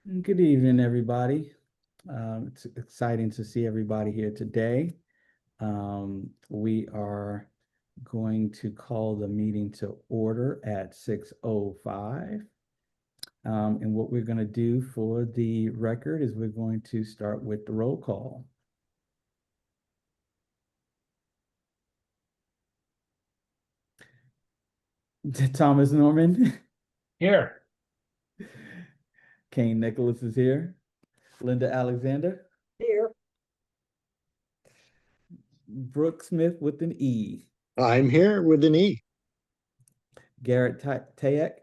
Good evening, everybody. It's exciting to see everybody here today. We are going to call the meeting to order at 6:05. And what we're going to do for the record is we're going to start with the roll call. Thomas Norman. Here. Kane Nicholas is here. Linda Alexander. Here. Brooke Smith with an E. I'm here with an E. Garrett Tayek.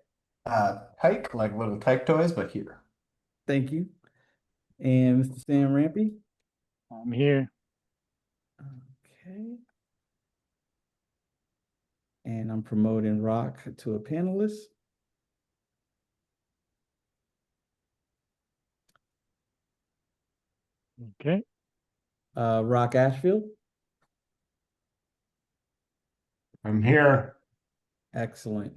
Tyke, like little tyke toys, but here. Thank you. And Mr. Sam Rampy. I'm here. Okay. And I'm promoting Rock to a panelist. Okay. Rock Ashfield. I'm here. Excellent.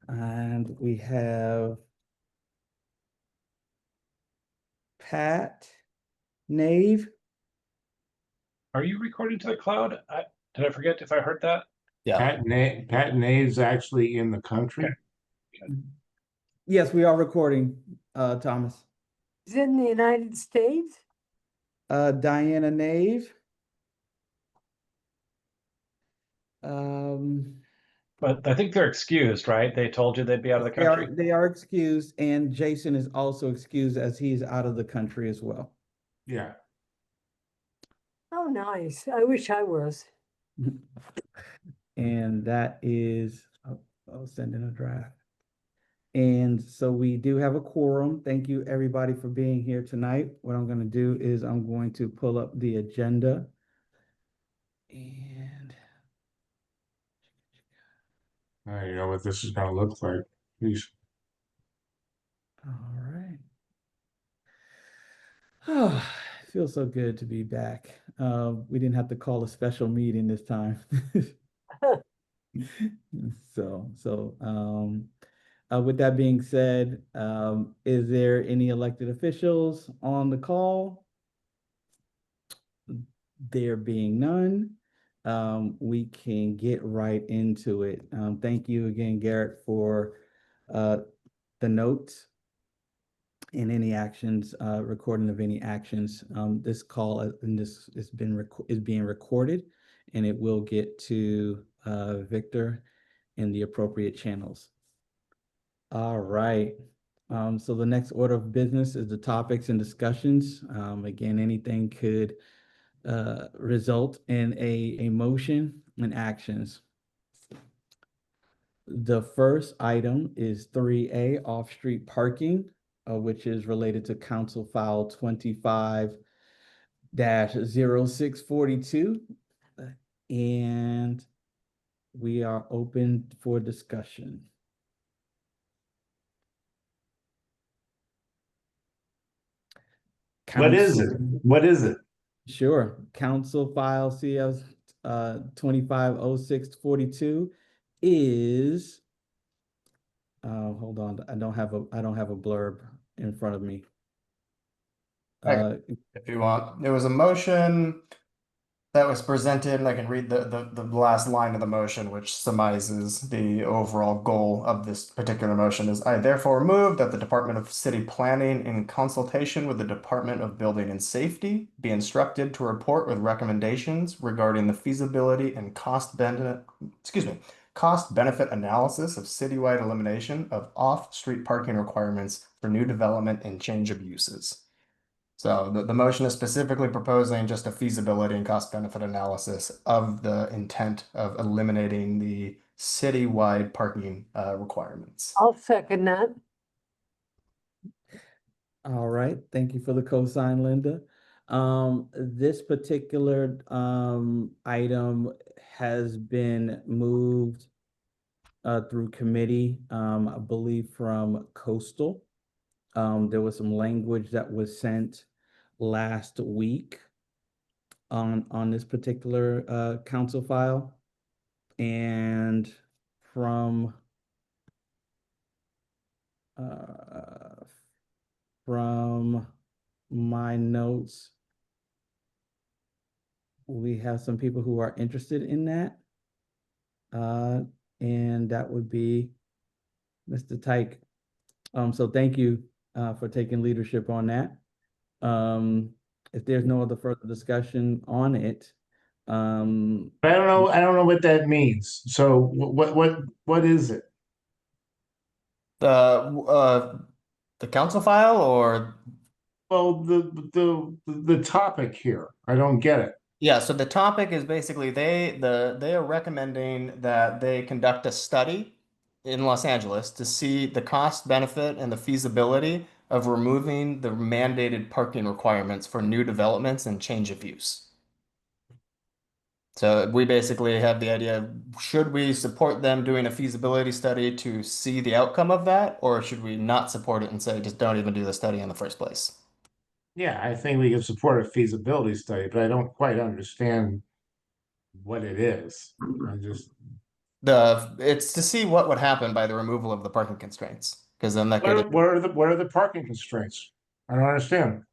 And we have Pat Nave. Are you recording to the cloud? Did I forget if I heard that? Yeah. Pat Nave's actually in the country. Okay. Yes, we are recording, Thomas. Is it in the United States? Diana Nave. But I think they're excused, right? They told you they'd be out of the country. They are excused, and Jason is also excused as he's out of the country as well. Yeah. Oh, nice. I wish I was. And that is, I'll send in a draft. And so we do have a quorum. Thank you, everybody, for being here tonight. What I'm going to do is I'm going to pull up the agenda. And I know what this is going to look like. Please. all right. Oh, it feels so good to be back. We didn't have to call a special meeting this time. With that being said, is there any elected officials on the call? There being none, we can get right into it. Thank you again, Garrett, for the notes and any actions, recording of any actions. This call and this is being recorded, and it will get to Victor in the appropriate channels. All right. So the next order of business is the topics and discussions. Again, anything could result in a motion and actions. The first item is 3A off-street parking, which is related to Council File 25-0642. And we are open for discussion. What is it? What is it? Sure. Council File CS 25-0642 is hold on, I don't have a blurb in front of me. If you want, there was a motion that was presented, and I can read the last line of the motion, which summarizes the overall goal of this particular motion. Is I therefore move that the Department of City Planning, in consultation with the Department of Building and Safety, be instructed to report with recommendations regarding the feasibility and cost benefit analysis of citywide elimination of off-street parking requirements for new development and change of uses. So the motion is specifically proposing just a feasibility and cost benefit analysis of the intent of eliminating the citywide parking requirements. I'll second that. All right, thank you for the cosign, Linda. This particular item has been moved through committee, I believe from Coastal. There was some language that was sent last week on this particular council file, and from from my notes, we have some people who are interested in that. And that would be Mr. Tyke. So thank you for taking leadership on that. If there's no other further discussion on it, I don't know what that means. So what is it? The council file or Well, the topic here, I don't get it. yeah, so the topic is basically they are recommending that they conduct a study in Los Angeles to see the cost benefit and the feasibility of removing the mandated parking requirements for new developments and change of use. So we basically have the idea of, should we support them doing a feasibility study to see the outcome of that, or should we not support it and say just don't even do the study in the first place? Yeah, I think we can support a feasibility study, but I don't quite understand what it is. I just It's to see what would happen by the removal of the parking constraints, because then that could what are the parking constraints? I don't understand.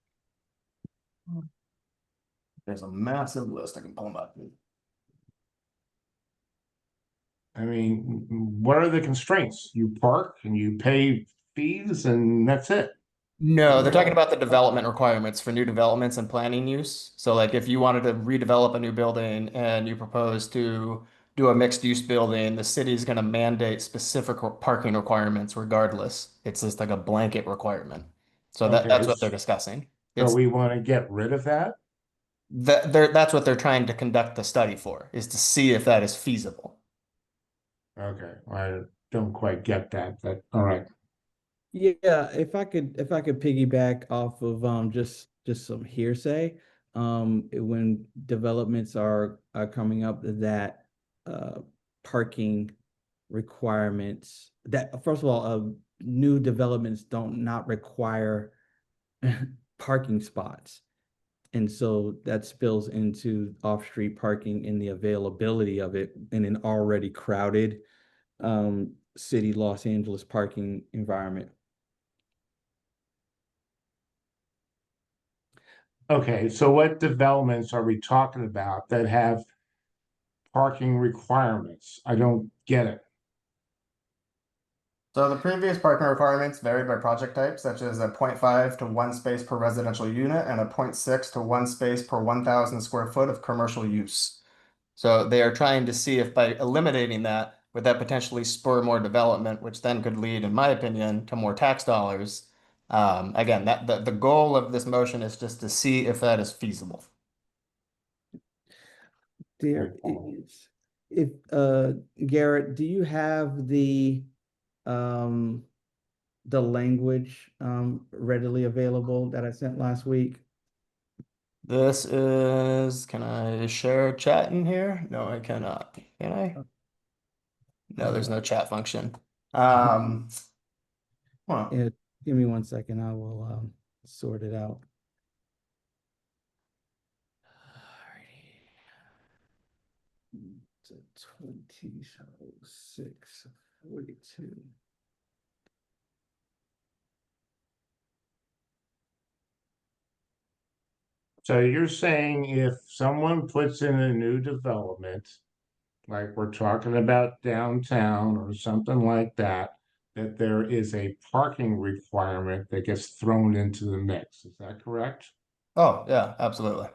there's a massive list. I can pull them up. I mean, what are the constraints? You park and you pay fees and that's it. No, they're talking about the development requirements for new developments and planning use. So like if you wanted to redevelop a new building and you propose to do a mixed use building, the city's going to mandate specific parking requirements regardless. It's just like a blanket requirement. So that's what they're discussing. So It's we want to get rid of that? that's what they're trying to conduct the study for, is to see if that is feasible. Okay, I don't quite get that, but all right. yeah, if I could piggyback off of just some hearsay, when developments are coming up that parking requirements, that first of all, new developments don't not require parking spots. And so that spills into off-street parking and the availability of it in an already crowded city Los Angeles parking environment. Okay, so what developments are we talking about that have parking requirements? I don't get it. So the previous parking requirements varied by project type, such as a 0.5 to 1 space per residential unit and a 0.6 to 1 space per 1,000 square foot of commercial use. So they are trying to see if by eliminating that, would that potentially spur more development, which then could lead, in my opinion, to more tax dollars. Again, that the goal of this motion is just to see if that is feasible. There is, if Garrett, do you have the language readily available that I sent last week? This is, can I share chat in here? No, I cannot. Can I? No, there's no chat function. Well, Yeah, give me 1 second. I will sort it out. So 26:42. So you're saying if someone puts in a new development, like we're talking about downtown or something like that, that there is a parking requirement that gets thrown into the mix. Is that correct? oh yeah, absolutely.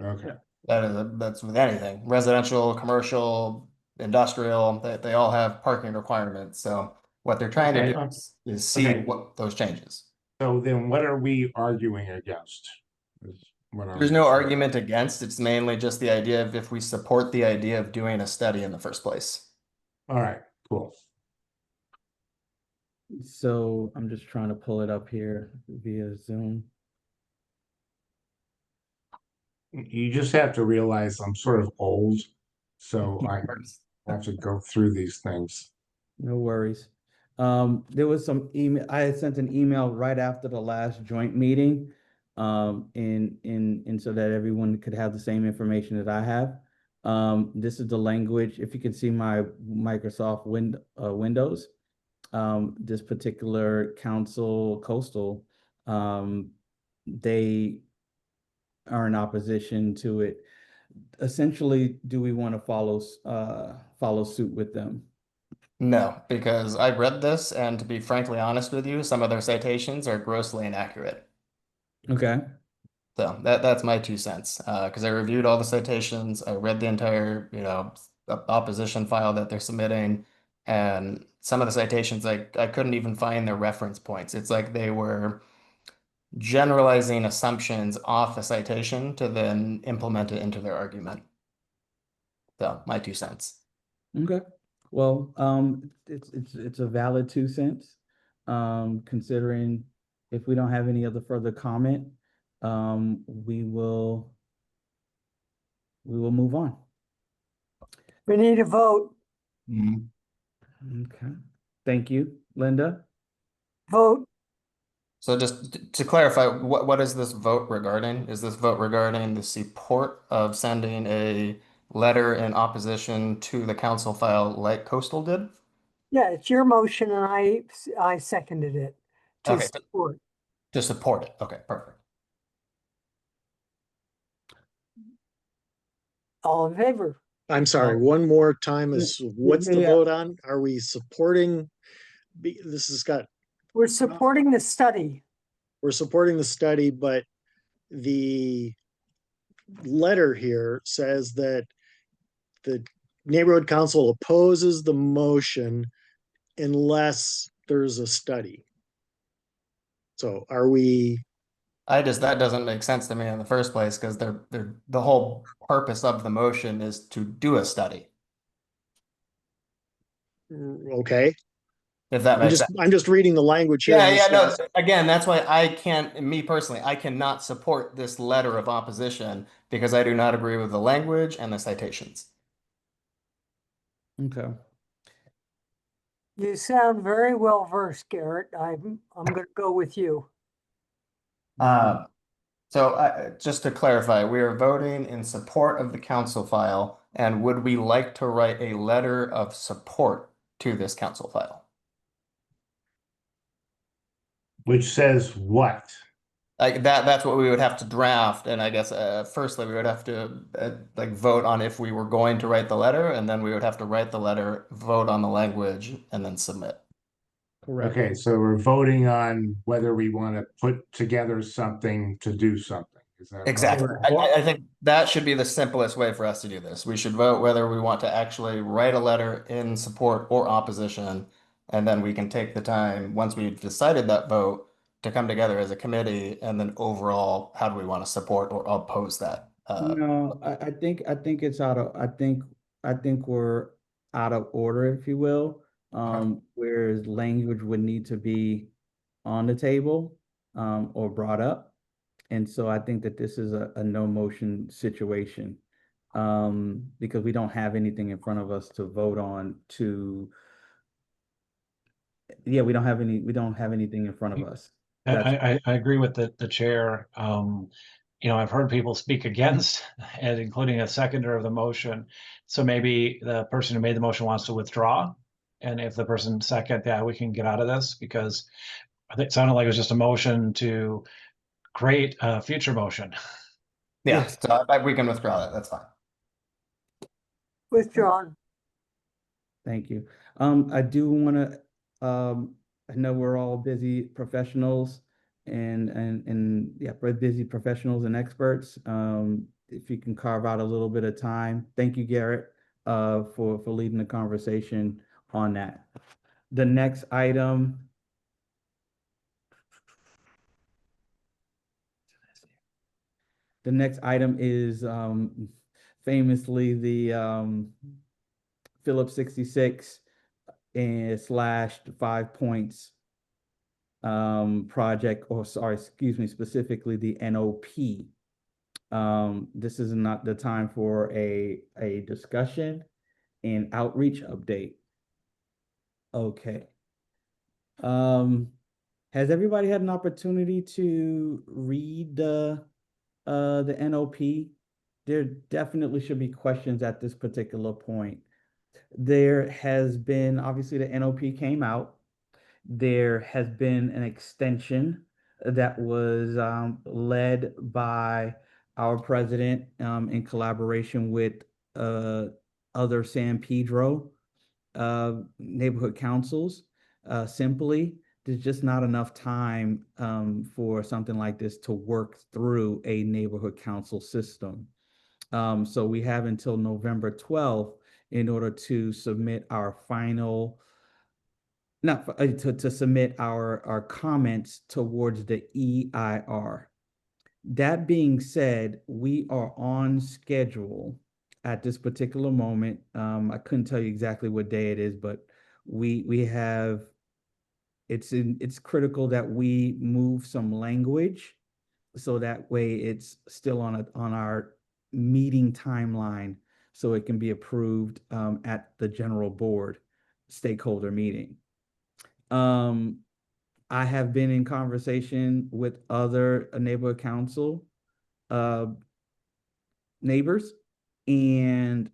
Okay. That's with anything, residential, commercial, industrial, they all have parking requirements. So what they're trying to Okay, do is see okay. what those changes. So then what are we arguing against? Is what There's I'm no saying. argument against, it's mainly just the idea of if we support the idea of doing a study in the first place. All right, cool. So I'm just trying to pull it up here via Zoom. You just have to realize I'm sort of old, so I have to go through these things. No worries. There was some email, I had sent an email right after the last joint meeting. And so that everyone could have the same information that I have. This is the language, if you can see my Microsoft Windows, this particular council coastal they are in opposition to it. Essentially, do we want to follow suit with them? No, because I read this, and to be frankly honest with you, some of their citations are grossly inaccurate. Okay. So that's my 2 cents. Because I reviewed all the citations, I read the entire, opposition file that they're submitting, and some of the citations I couldn't even find their reference points. It's like they were generalizing assumptions off the citation to then implement it into their argument. So my 2 cents. Okay. Well, it's a valid 2 cents. Considering if we don't have any other further comment, we will move on. We need a vote. Okay. Thank you, Linda. Vote. So just to clarify, what is this vote regarding? Is this vote regarding the support of sending a letter in opposition to the council file like Coastal did? Yeah, it's your motion and I seconded it to Okay. support. To support it. Okay, perfect. All in favor? I'm sorry, one more time is what's the yeah. vote on? Are we supporting? This has got, We're supporting the study. we're supporting the study, but the letter here says that the neighborhood council opposes the motion unless there's a study. So are we, That doesn't make sense to me in the first place because the whole purpose of the motion is to do a study, okay? if that makes sense. I'm just reading the language here. Yeah, and yeah, this no, is- again, that's why me personally, I cannot support this letter of opposition because I do not agree with the language and the citations. Okay. You sound very well versed, Garrett. I'm gonna go with you. So just to clarify, we are voting in support of the council file, and would we like to write a letter of support to this council file? Which says what? Like that's what we would have to draft, and I guess firstly we would have to like vote on if we were going to write the letter, and then we would have to write the letter, vote on the language, and then submit. Correct. Okay, so we're voting on whether we want to put together something to do something. Is that right? Exactly. I think that should be the simplest way for us to do this. We should vote whether we want to actually write a letter in support or opposition, and then we can take the time, once we've decided that vote, to come together as a committee, and then overall, how do we want to support or oppose that? No, I think it's I think we're out of order, if you will. Whereas language would need to be on the table or brought up. And so I think that this is a no motion situation. Because we don't have anything in front of us to vote on we don't have anything in front of us. I agree with the chair. I've heard people speak against and including a seconder of the motion. So maybe the person who made the motion wants to withdraw. And if the person second, yeah, we can get out of this because it sounded like it was just a motion to create a future motion. Yeah, so we can withdraw that. That's fine. Withdrawn. Thank you. I do want to, I know we're all busy professionals and yeah, we're busy professionals and experts. If you can carve out a little bit of time, thank you, Garrett, for leading the conversation on that. The next item. The next item is famously the Phillips 66 and slash 5 points project, or sorry, excuse me, specifically the NOP. This is not the time for a discussion and outreach update. Okay. Has everybody had an opportunity to read the NOP? There definitely should be questions at this particular point. There has been, obviously the NOP came out. There has been an extension that was led by our president in collaboration with other San Pedro neighborhood councils. Simply, there's just not enough time for something like this to work through a neighborhood council system. So we have until November 12th in order to submit our final, not to submit our comments towards the EIR. That being said, we are on schedule at this particular moment. I couldn't tell you exactly what day it is, but we have it's critical that we move some language so that way it's still on our meeting timeline so it can be approved at the general board stakeholder meeting. I have been in conversation with other neighborhood council neighbors, and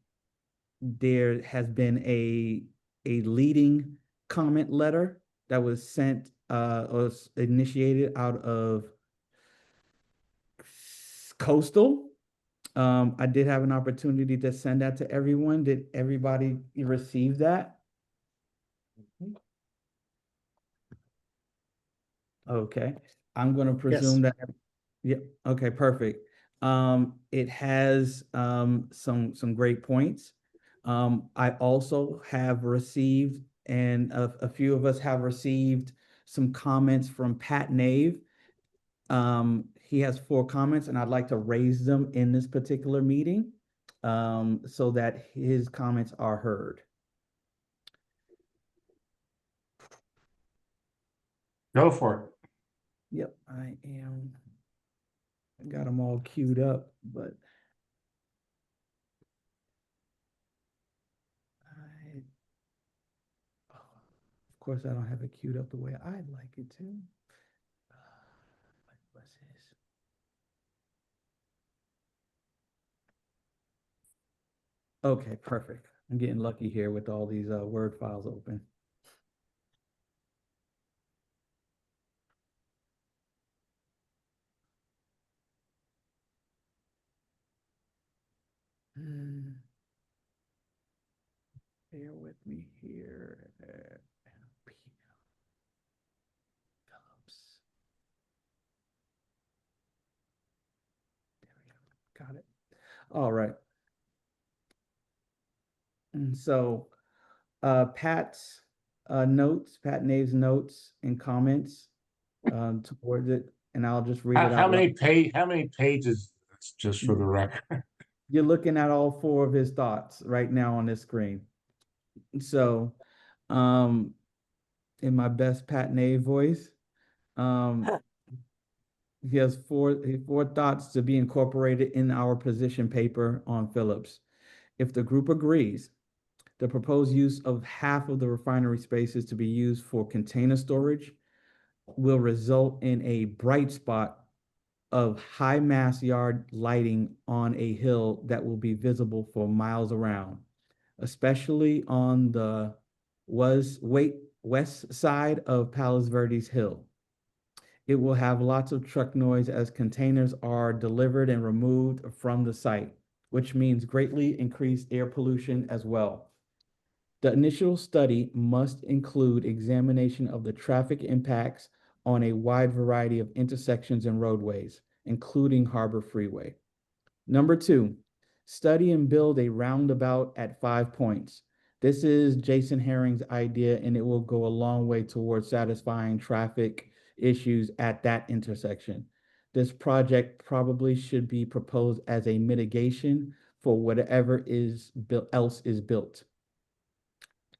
there has been a leading comment letter that was sent or initiated out of Coastal. I did have an opportunity to send that to everyone. Did everybody receive that? Okay, I'm going to presume that. Yeah. Okay, perfect. It has some great points. I also have received, and a few of us have received some comments from Pat Nave. He has 4 comments, and I'd like to raise them in this particular meeting so that his comments are heard. Go for it. Yep, I got them all queued up, but of course I don't have it queued up the way I'd like it to. What's this? Okay, perfect. I'm getting lucky here with all these Word files open. Bear with me here. Phillips. There we go. Got it. All right. And so Pat's notes, Pat Nave's notes and comments towards it, and I'll just read it How out loud. how many pages, just for the record? You're looking at all 4 of his thoughts right now on this screen. So, in my best Pat Nave voice, he has 4 thoughts to be incorporated in our position paper on Phillips. If the group agrees, the proposed use of half of the refinery spaces to be used for container storage will result in a bright spot of high mass yard lighting on a hill that will be visible for miles around, especially on the west side of Palos Verdes Hill. It will have lots of truck noise as containers are delivered and removed from the site, which means greatly increased air pollution as well. The initial study must include examination of the traffic impacts on a wide variety of intersections and roadways, including Harbor Freeway. Number 2, study and build a roundabout at 5 points. This is Jason Herring's idea, and it will go a long way towards satisfying traffic issues at that intersection. This project probably should be proposed as a mitigation for whatever else is built.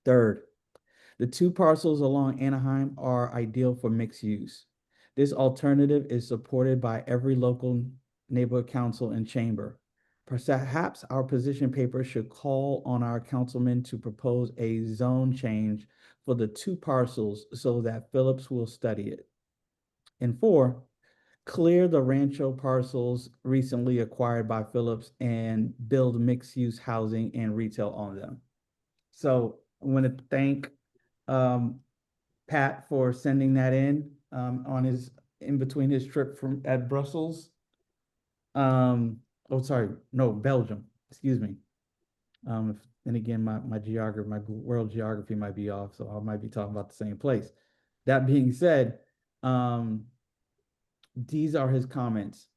Third, the 2 parcels along Anaheim are ideal for mixed use. This alternative is supported by every local neighborhood council and chamber. Perhaps our position paper should call on our councilmen to propose a zone change for the 2 parcels so that Phillips will study it. And 4, clear the Rancho parcels recently acquired by Phillips and build mixed-use housing and retail on them. So I want to thank Pat for sending that in on his in between his trip at Brussels. Oh, sorry, no, Belgium, excuse me. And again, my geography, my world geography might be off, so I might be talking about the same place. That being said, these are his comments.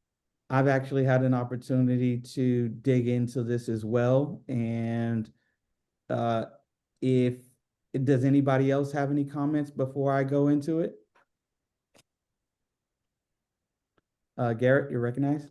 I've actually had an opportunity to dig into this as well. And if does anybody else have any comments before I go into it? Garrett, you're recognized.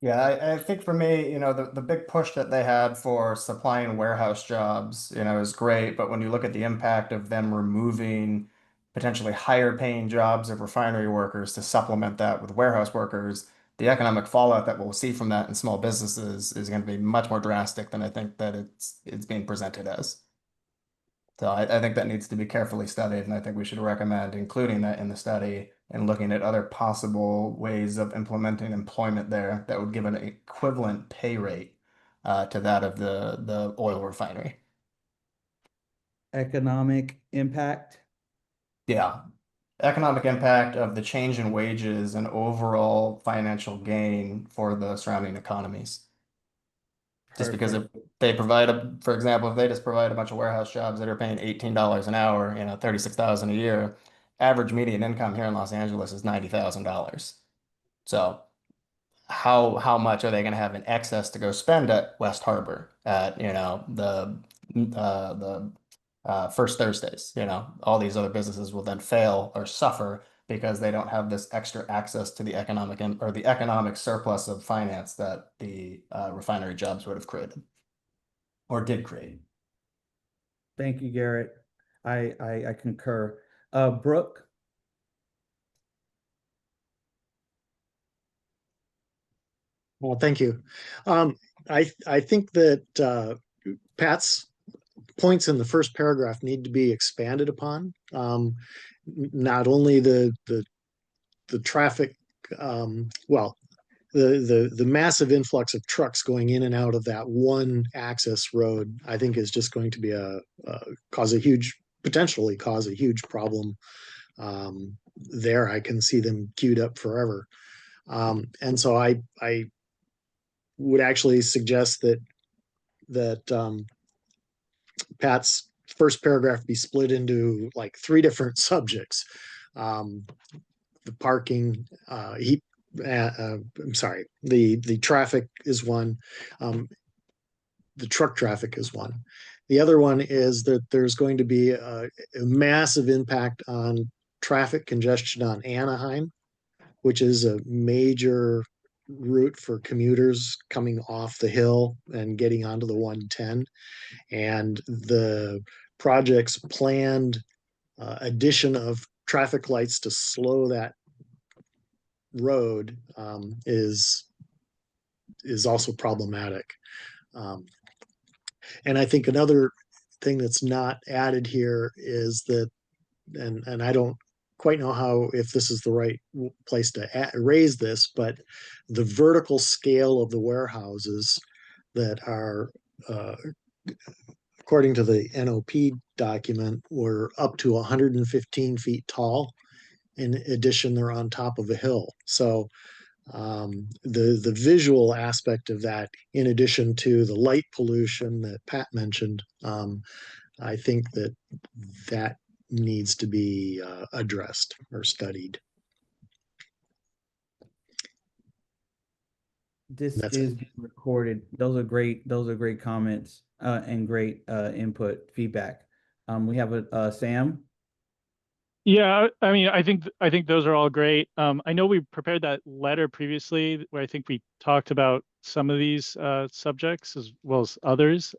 Yeah, I think for me, the big push that they had for supplying warehouse jobs, is great. But when you look at the impact of them removing potentially higher paying jobs of refinery workers to supplement that with warehouse workers, the economic fallout that we'll see from that in small businesses is going to be much more drastic than I think that it's being presented as. So I think that needs to be carefully studied, and I think we should recommend including that in the study and looking at other possible ways of implementing employment there that would give an equivalent pay rate to that of the oil refinery. Economic impact. Yeah, economic impact of the change in wages and overall financial gain for the surrounding economies. Just because if Perfect. they provide for example, if they just provide a bunch of warehouse jobs that are paying $18 an hour, 36,000 a year, average median income here in Los Angeles is $90,000. So how much are they going to have in excess to go spend at West Harbor at, the First Thursdays? All these other businesses will then fail or suffer because they don't have this extra access to the economic surplus of finance that the refinery jobs would have created or did create. Thank you, Garrett. I concur. Brooke. Well, thank you. I think that Pat's points in the first paragraph need to be expanded upon. Not only the traffic, well, the massive influx of trucks going in and out of that one access road, I think is just going to be potentially cause a huge problem. There, I can see them queued up forever. And so I would actually suggest that Pat's first paragraph be split into like 3 different subjects. The parking, I'm sorry, the traffic is one. The truck traffic is one. The other one is that there's going to be a massive impact on traffic congestion on Anaheim, which is a major route for commuters coming off the hill and getting onto the 110. And the project's planned addition of traffic lights to slow that road is also problematic. And I think another thing that's not added here is that, and I don't quite know if this is the right place to raise this, but the vertical scale of the warehouses that are, according to the NOP document, were up to 115 feet tall. In addition, they're on top of a hill. So the visual aspect of that, in addition to the light pollution that Pat mentioned, I think that needs to be addressed or studied. This That's is being recorded. Those are great comments and great input feedback. We have a Sam. Yeah, I mean, I think those are all great. I know we prepared that letter previously where I think we talked about some of these subjects as well as others.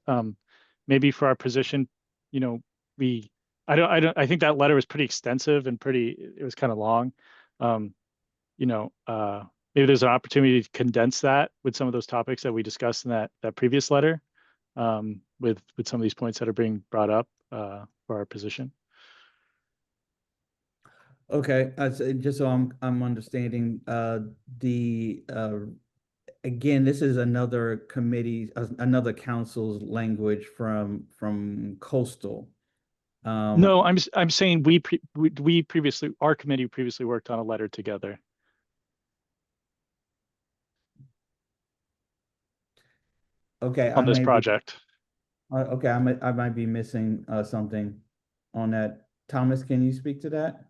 Maybe for our position, I think that letter was pretty extensive and it was kind of long. Maybe there's an opportunity to condense that with some of those topics that we discussed in that previous letter, with some of these points that are being brought up for our position. Okay, so just so I'm understanding, again, this is another committee, another council's language from coastal. No, I'm saying we previously, our committee previously worked on a letter together. Okay, On this project. Okay, I might be missing something on that. Thomas, can you speak to that?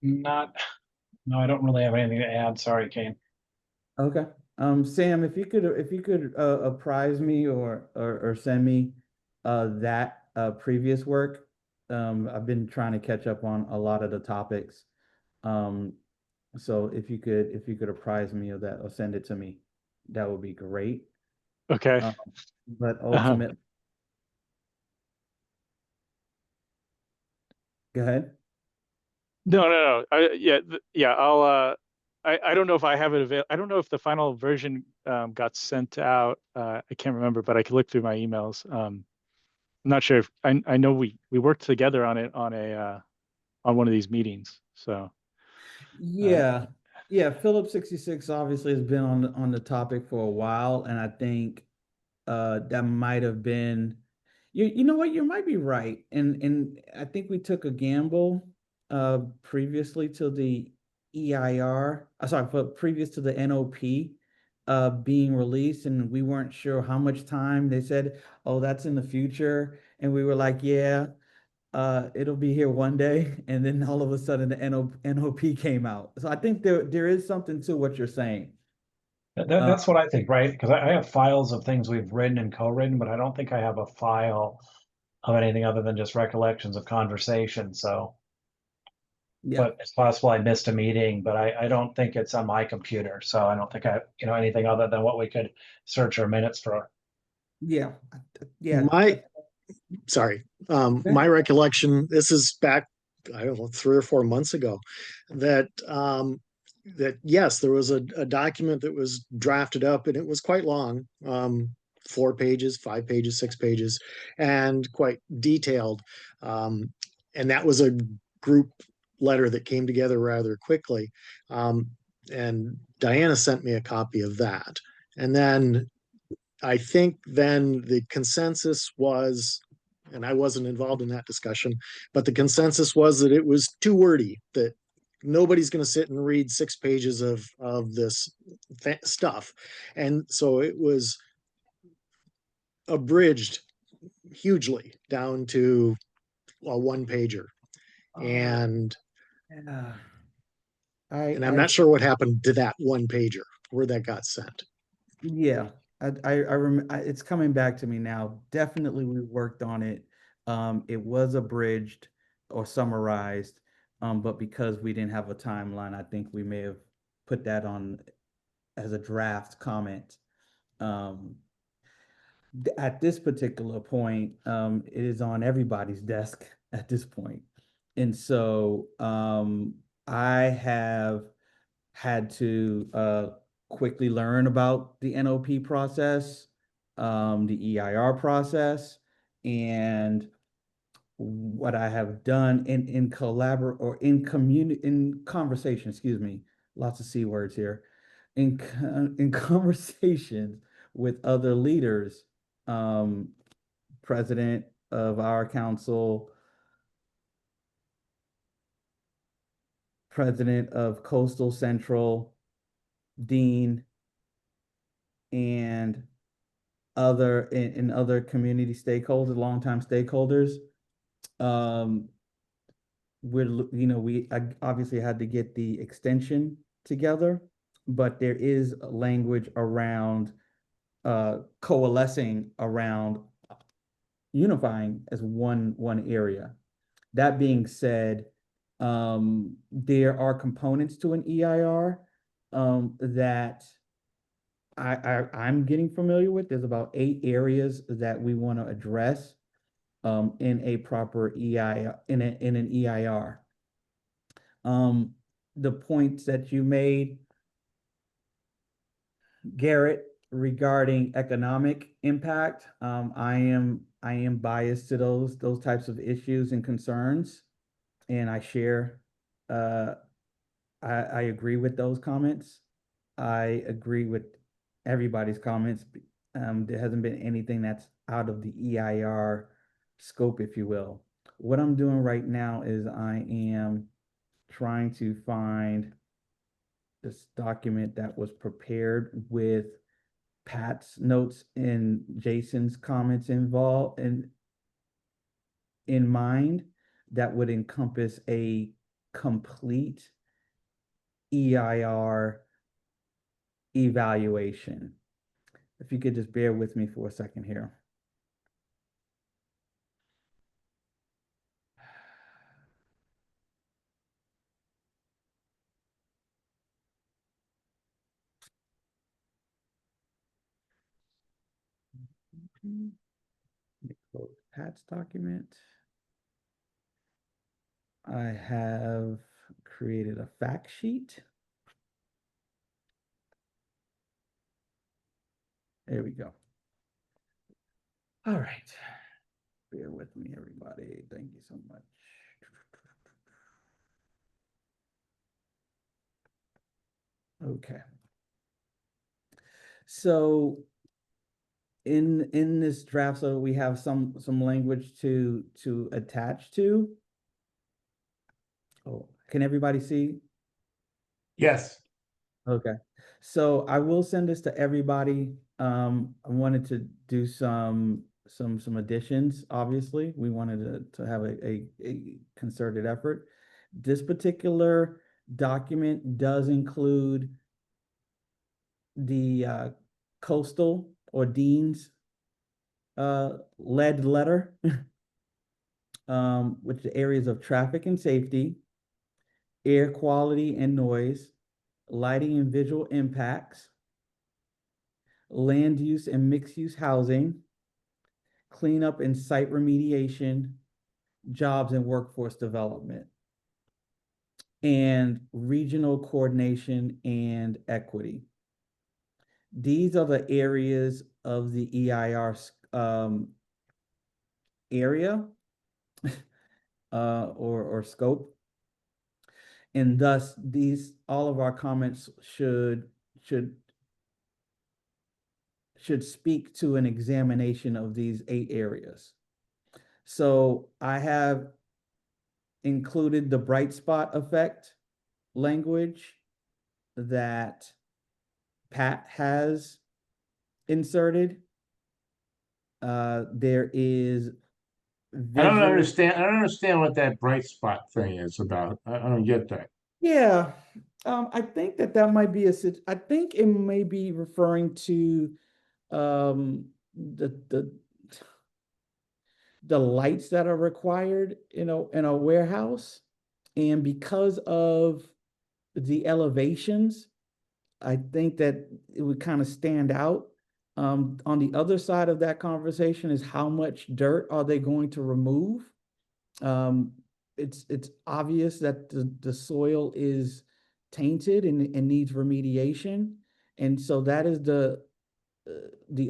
No, I don't really have anything to add. Sorry, Kane. Okay. Sam, if you could apprise me or send me that previous work. I've been trying to catch up on a lot of the topics. Um, so if you could apprise me of that or send it to me, that would be great. Okay. But ultimately, go ahead. No. Yeah. I don't know if I have it available. I don't know if the final version got sent out. I can't remember, but I could look through my emails. I'm not sure if I know we worked together on it on one of these meetings. So Yeah. Yeah, Phillips 66 obviously has been on the topic for a while, and I think that might have been you know what, you might be right. And I think we took a gamble previously to the EIR, sorry, but previous to the NOP being released, and we weren't sure how much time. They said, oh, that's in the future. And we were like, yeah, it'll be here one day, and then all of a sudden the NOP came out. So I think there is something to what you're saying. That's what I think, right? Because I have files of things we've written and co-written, but I don't think I have a file of anything other than just recollections of conversation. So, Yeah, but it's possible I missed a meeting, but I don't think it's on my computer. So I don't think I, anything other than what we could search our minutes for. yeah, yeah. My, sorry, my recollection, this is back, I don't know, 3 or 4 months ago, that that yes, there was a document that was drafted up, and it was quite long, 4 pages, 5 pages, 6 pages, and quite detailed. And that was a group letter that came together rather quickly. And Diana sent me a copy of that. And then I think then the consensus was, and I wasn't involved in that discussion, but the consensus was that it was too wordy, that nobody's going to sit and read 6 pages of this stuff. And so it was abridged hugely down to a one pager. And Yeah. and I'm not sure what happened to that one pager, where that got sent. Yeah, I remember. It's coming back to me now. Definitely, we worked on it. It was abridged or summarized, but because we didn't have a timeline, I think we may have put that on as a draft comment. Um, at this particular point, it is on everybody's desk at this point. And so I have had to quickly learn about the NOP process, the EIR process, and what I have done in collaborate or in conversation, excuse me, lots of C words here, in conversations with other leaders, um, president of our council, president of Coastal Central, dean, and other community stakeholders, longtime stakeholders. We obviously had to get the extension together, but there is language around coalescing around unifying as one area. That being said, there are components to an EIR that I'm getting familiar with. There's about 8 areas that we want to address in a proper EIR, in an EIR. The points that you made, Garrett, regarding economic impact, I am biased to those types of issues and concerns, and I share. I agree with those comments. I agree with everybody's comments. There hasn't been anything that's out of the EIR scope, if you will. What I'm doing right now is I am trying to find this document that was prepared with Pat's notes and Jason's comments involved and in mind that would encompass a complete EIR evaluation. If you could just bear with me for a second here. Let me close Pat's document. I have created a fact sheet. There we go. All right. Bear with me, everybody. Thank you so much. Okay. So in this draft, so we have some language to attach to. Oh, can everybody see? Yes. Okay. So I will send this to everybody. I wanted to do some additions, obviously. We wanted to have a concerted effort. This particular document does include the coastal or Dean's led letter, which the areas of traffic and safety, air quality and noise, lighting and visual impacts, land use and mixed use housing, cleanup and site remediation, jobs and workforce development, and regional coordination and equity. These are the areas of the EIR area or scope. And thus all of our comments should speak to an examination of these 8 areas. So I have included the bright spot effect language that Pat has inserted. There is I don't understand what that bright spot thing is about. I don't get that. Yeah, I think that might be I think it may be referring to the lights that are required, in a warehouse, and because of the elevations, I think that it would kind of stand out. On the other side of that conversation is how much dirt are they going to remove? It's obvious that the soil is tainted and needs remediation. And so that is the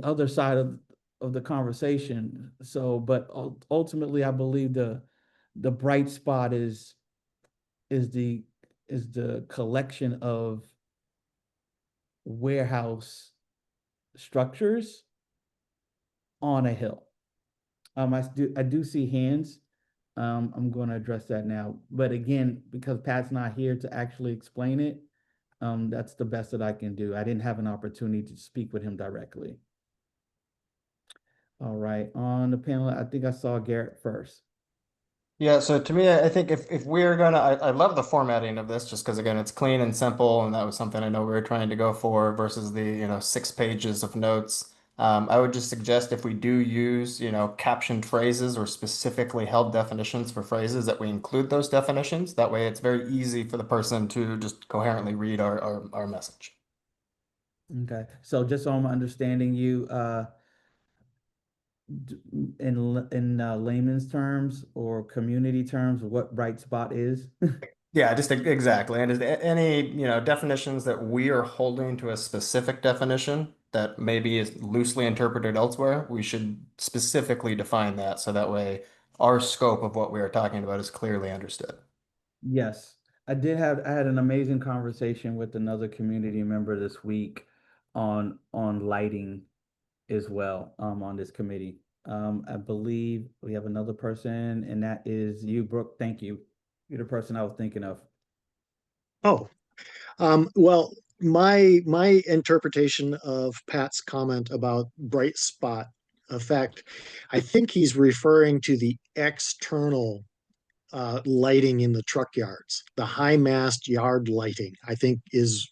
other side of the conversation. So, but ultimately, I believe the bright spot is the collection of warehouse structures on a hill. I do see hands. I'm going to address that now. But again, because Pat's not here to actually explain it, that's the best that I can do. I didn't have an opportunity to speak with him directly. All right, on the panel, I think I saw Garrett first. Yeah, so to me, I think if we're gonna, I love the formatting of this just because again, it's clean and simple, and that was something I know we were trying to go for versus the 6 pages of notes. I would just suggest if we do use captioned phrases or specifically held definitions for phrases that we include those definitions. That way, it's very easy for the person to just coherently read our message. Okay, so just so I'm understanding you, in layman's terms or community terms, what bright spot is? Yeah, just exactly. And is there any, definitions that we are holding to a specific definition that maybe is loosely interpreted elsewhere, we should specifically define that so that way our scope of what we are talking about is clearly understood. Yes, I had an amazing conversation with another community member this week on lighting as well, on this committee. I believe we have another person, and that is you, Brooke. Thank you. You're the person I was thinking of. Oh, well, my interpretation of Pat's comment about bright spot effect, I think he's referring to the external lighting in the truck yards. The high mast yard lighting, I think, is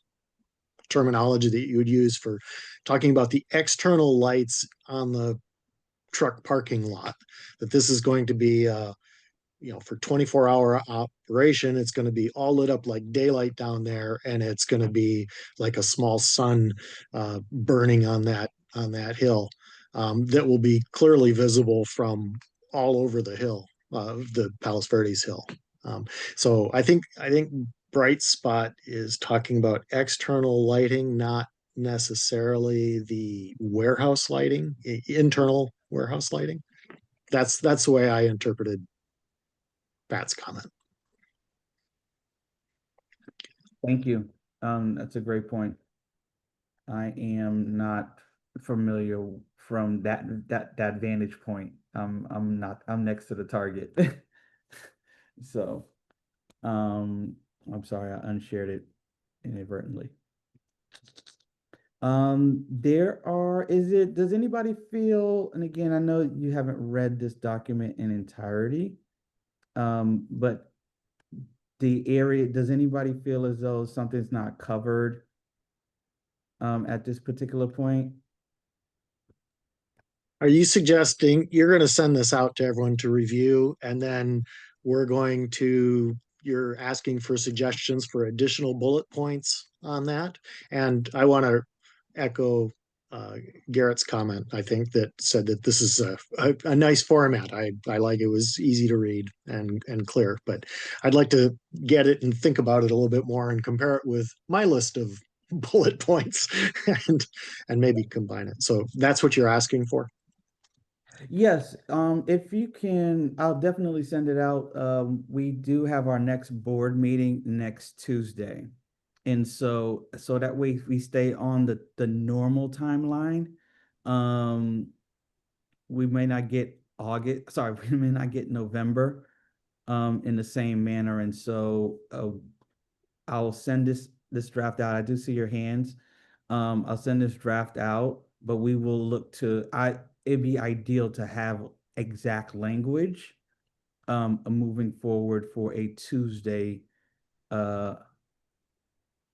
terminology that you would use for talking about the external lights on the truck parking lot. That this is going to be for 24-hour operation, it's going to be all lit up like daylight down there, and it's going to be like a small sun burning on that hill that will be clearly visible from all over the hill, the Palos Verdes hill. So I think bright spot is talking about external lighting, not necessarily the warehouse lighting, internal warehouse lighting. That's the way I interpreted Pat's comment. Thank you. That's a great point. I am not familiar from that vantage point. I'm next to the target. So, I'm sorry, I unshared it inadvertently. Does anybody feel, and again, I know you haven't read this document in entirety, but the area, does anybody feel as though something's not covered at this particular point? Are you suggesting you're going to send this out to everyone to review, and then you're asking for suggestions for additional bullet points on that? And I want to echo Garrett's comment, I think, that said that this is a nice format. I like it. Was easy to read and clear, but I'd like to get it and think about it a little bit more and compare it with my list of bullet points and maybe combine it. So that's what you're asking for? Yes, if you can, I'll definitely send it out. We do have our next board meeting next Tuesday. And so that way we stay on the normal timeline. We may not get we may not get November in the same manner. And so I'll send this draft out. I do see your hands. I'll send this draft out, but we will look to it'd be ideal to have exact language moving forward for a Tuesday.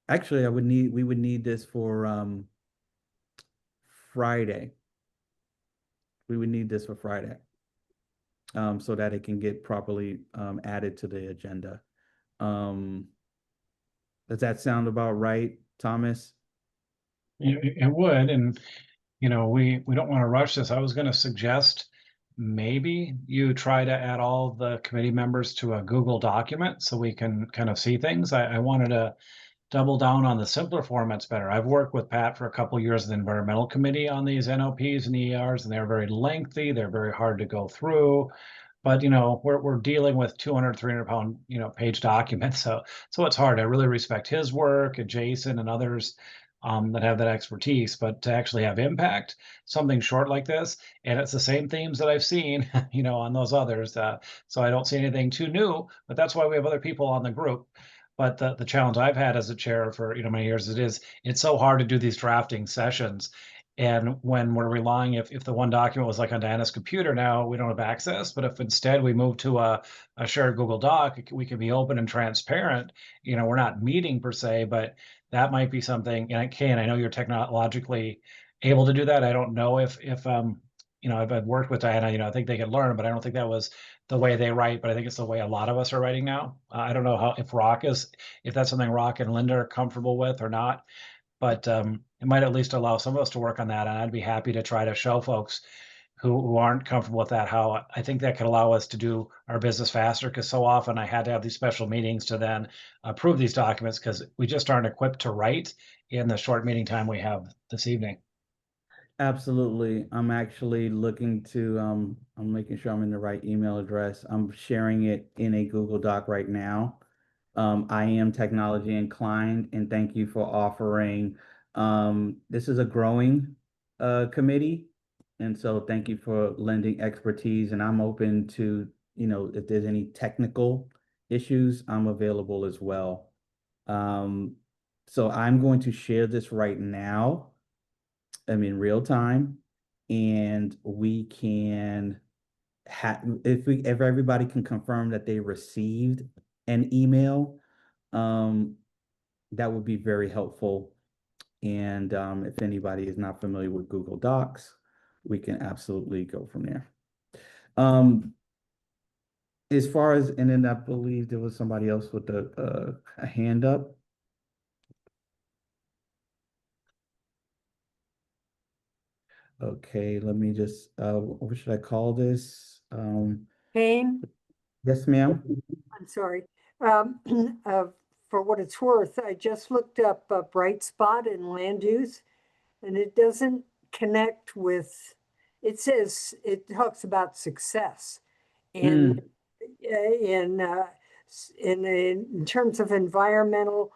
Actually, we would need this for Friday. We would need this for Friday so that it can get properly added to the agenda. Does that sound about right, Thomas? It would, and we don't want to rush this. I was going to suggest maybe you try to add all the committee members to a Google document so we can kind of see things. I wanted to double down on the simpler formats better. I've worked with Pat for a couple of years in the environmental committee on these NOPs and ERs, and they're very lengthy. They're very hard to go through. But we're dealing with 200, 300-pound page documents, so it's hard. I really respect his work and Jason and others that have that expertise, but to actually have impact, something short like this, and it's the same themes that I've seen, on those others. So I don't see anything too new, but that's why we have other people on the group. But the challenge I've had as a chair for many years, it's so hard to do these drafting sessions. And when we're relying, if the one document was like on Diana's computer, now we don't have access. But if instead we move to a shared Google Doc, we can be open and transparent. We're not meeting per se, but that might be something. And I know you're technologically able to do that. I don't know if I've worked with Diana, I think they can learn, but I don't think that was the way they write, but I think it's the way a lot of us are writing now. I don't know if that's something Rock and Linda are comfortable with or not, but it might at least allow some of us to work on that. And I'd be happy to try to show folks who aren't comfortable with that, how I think that could allow us to do our business faster. Because so often I had to have these special meetings to then approve these documents because we just aren't equipped to write in the short meeting time we have this evening. Absolutely. I'm actually looking to, I'm making sure I'm in the right email address. I'm sharing it in a Google Doc right now. I am technology inclined, and thank you for offering. This is a growing committee. And so thank you for lending expertise, and I'm open to, if there's any technical issues, I'm available as well. So I'm going to share this right now. I'm in real time, and we can if everybody can confirm that they received an email, that would be very helpful. And if anybody is not familiar with Google Docs, we can absolutely go from there. As far as, and then I believe there was somebody else with a hand up. Okay, let me just, what should I call this? Kane, Yes, ma'am. I'm sorry. Um, uh, for what it's worth, I just looked up a bright spot in land use, and it doesn't connect with, it says, it talks about success. And in terms of environmental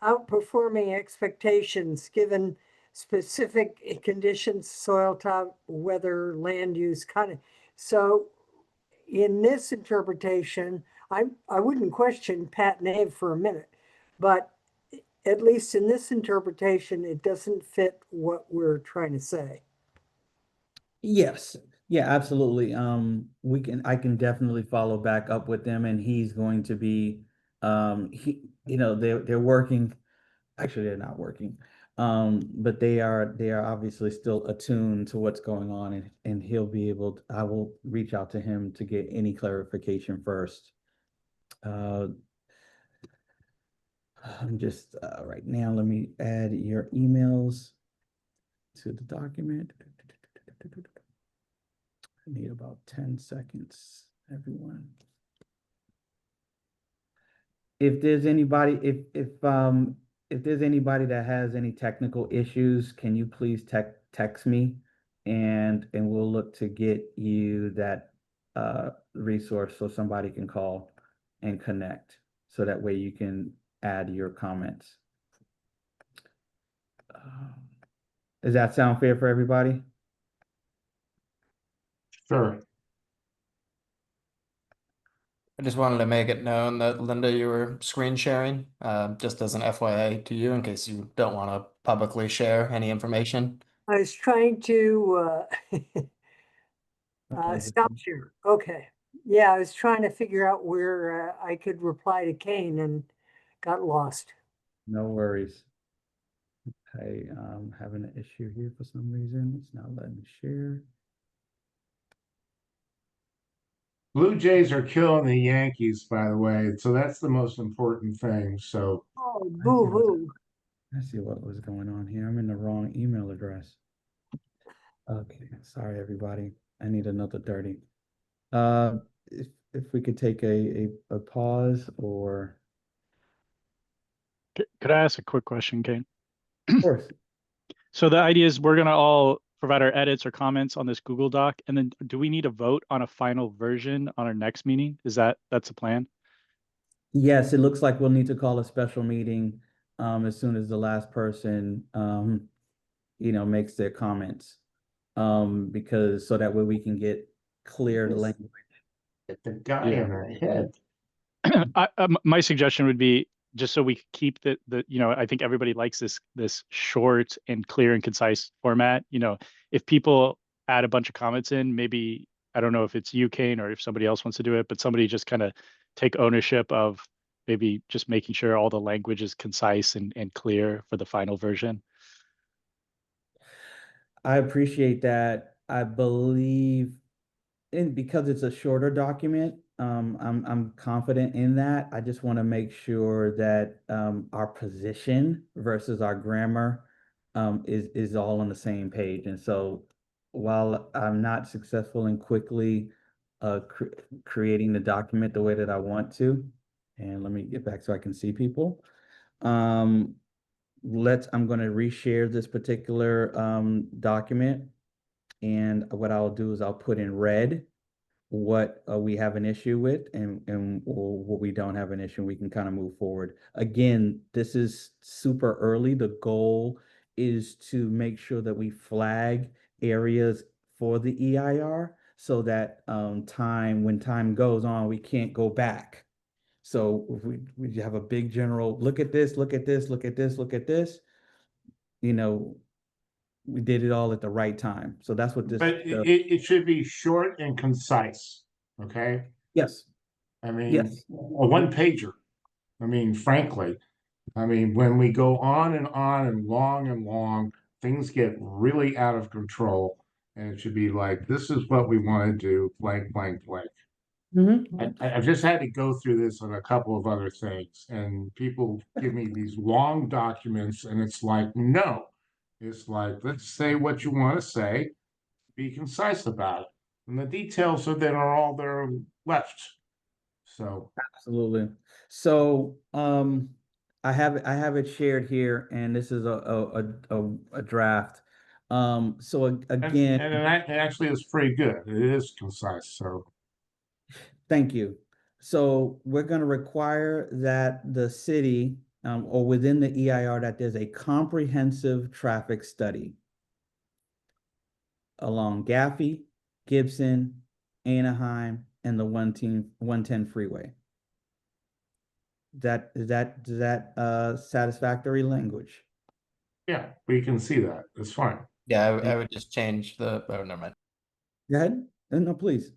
outperforming expectations, given specific conditions, soil type, weather, land use, kind of. So in this interpretation, I wouldn't question Pat Nave for a minute, but at least in this interpretation, it doesn't fit what we're trying to say. Yes. Yeah, absolutely. I can definitely follow back up with them, and he's going to be, they're working. Actually, they're not working. But they are obviously still attuned to what's going on, and he'll be able to, I will reach out to him to get any clarification first. I'm just, right now, let me add your emails to the document. I need about 10 seconds, everyone. If there's anybody, if there's anybody that has any technical issues, can you please text me, and we'll look to get you that resource so somebody can call and connect, so that way you can add your comments. Does that sound fair for everybody? Sure. I just wanted to make it known that Linda, you were screen sharing, just as an FYI to you in case you don't want to publicly share any information. I was trying to stop share. Okay. Yeah, I was trying to figure out where I could reply to Kane and got lost. No worries. Okay, having an issue here for some reason. It's not letting me share. Blue Jays are killing the Yankees, by the way, so that's the most important thing. So Oh, boo-hoo. I see what was going on here. I'm in the wrong email address. Okay, sorry everybody. I need another 30. If we could take a pause, or Could I ask a quick question, Kane? of course. So the idea is we're gonna all provide our edits or comments on this Google Doc, and then do we need a vote on a final version on our next meeting? That's the plan? Yes, it looks like we'll need to call a special meeting as soon as the last person makes their comments. Because so that way we can get clear language. get the guy in our head. My suggestion would be, just so we keep I think everybody likes this short and clear and concise format. If people add a bunch of comments in, maybe, I don't know if it's you, Kane, or if somebody else wants to do it, but somebody just kind of take ownership of maybe just making sure all the language is concise and clear for the final version. I appreciate that. I believe, and because it's a shorter document, I'm confident in that. I just want to make sure that our position versus our grammar is all on the same page. And so while I'm not successful in quickly creating the document the way that I want to, and let me get back so I can see people. I'm going to reshare this particular document. And what I'll do is I'll put in red what we have an issue with, and what we don't have an issue. We can kind of move forward. Again, this is super early. The goal is to make sure that we flag areas for the EIR so that when time goes on, we can't go back. So if we have a big general, look at this, look at this, look at this, look at this, you know, we did it all at the right time. So that's what this, But it should be short and concise, okay? yes, I mean, yes. a one pager. I mean, frankly, I mean, when we go on and long, things get really out of control. And it should be like, this is what we want to do, blank, blank, blank. Mhm. I've just had to go through this on a couple of other things, and people give me these long documents, and it's like, no. It's like, let's say what you want to say, be concise about it. And the details are all there left. So Absolutely. So, I have it shared here, and this is a draft. So again, and it actually is pretty good. It is concise. So thank you. So we're going to require that the city, or within the EIR, that there's a comprehensive traffic study along Gaffey, Gibson, Anaheim, and the 110 freeway. Is that satisfactory language? yeah, we can see that. It's fine. Yeah, I would just change the. Oh, never mind. Go ahead. No, please.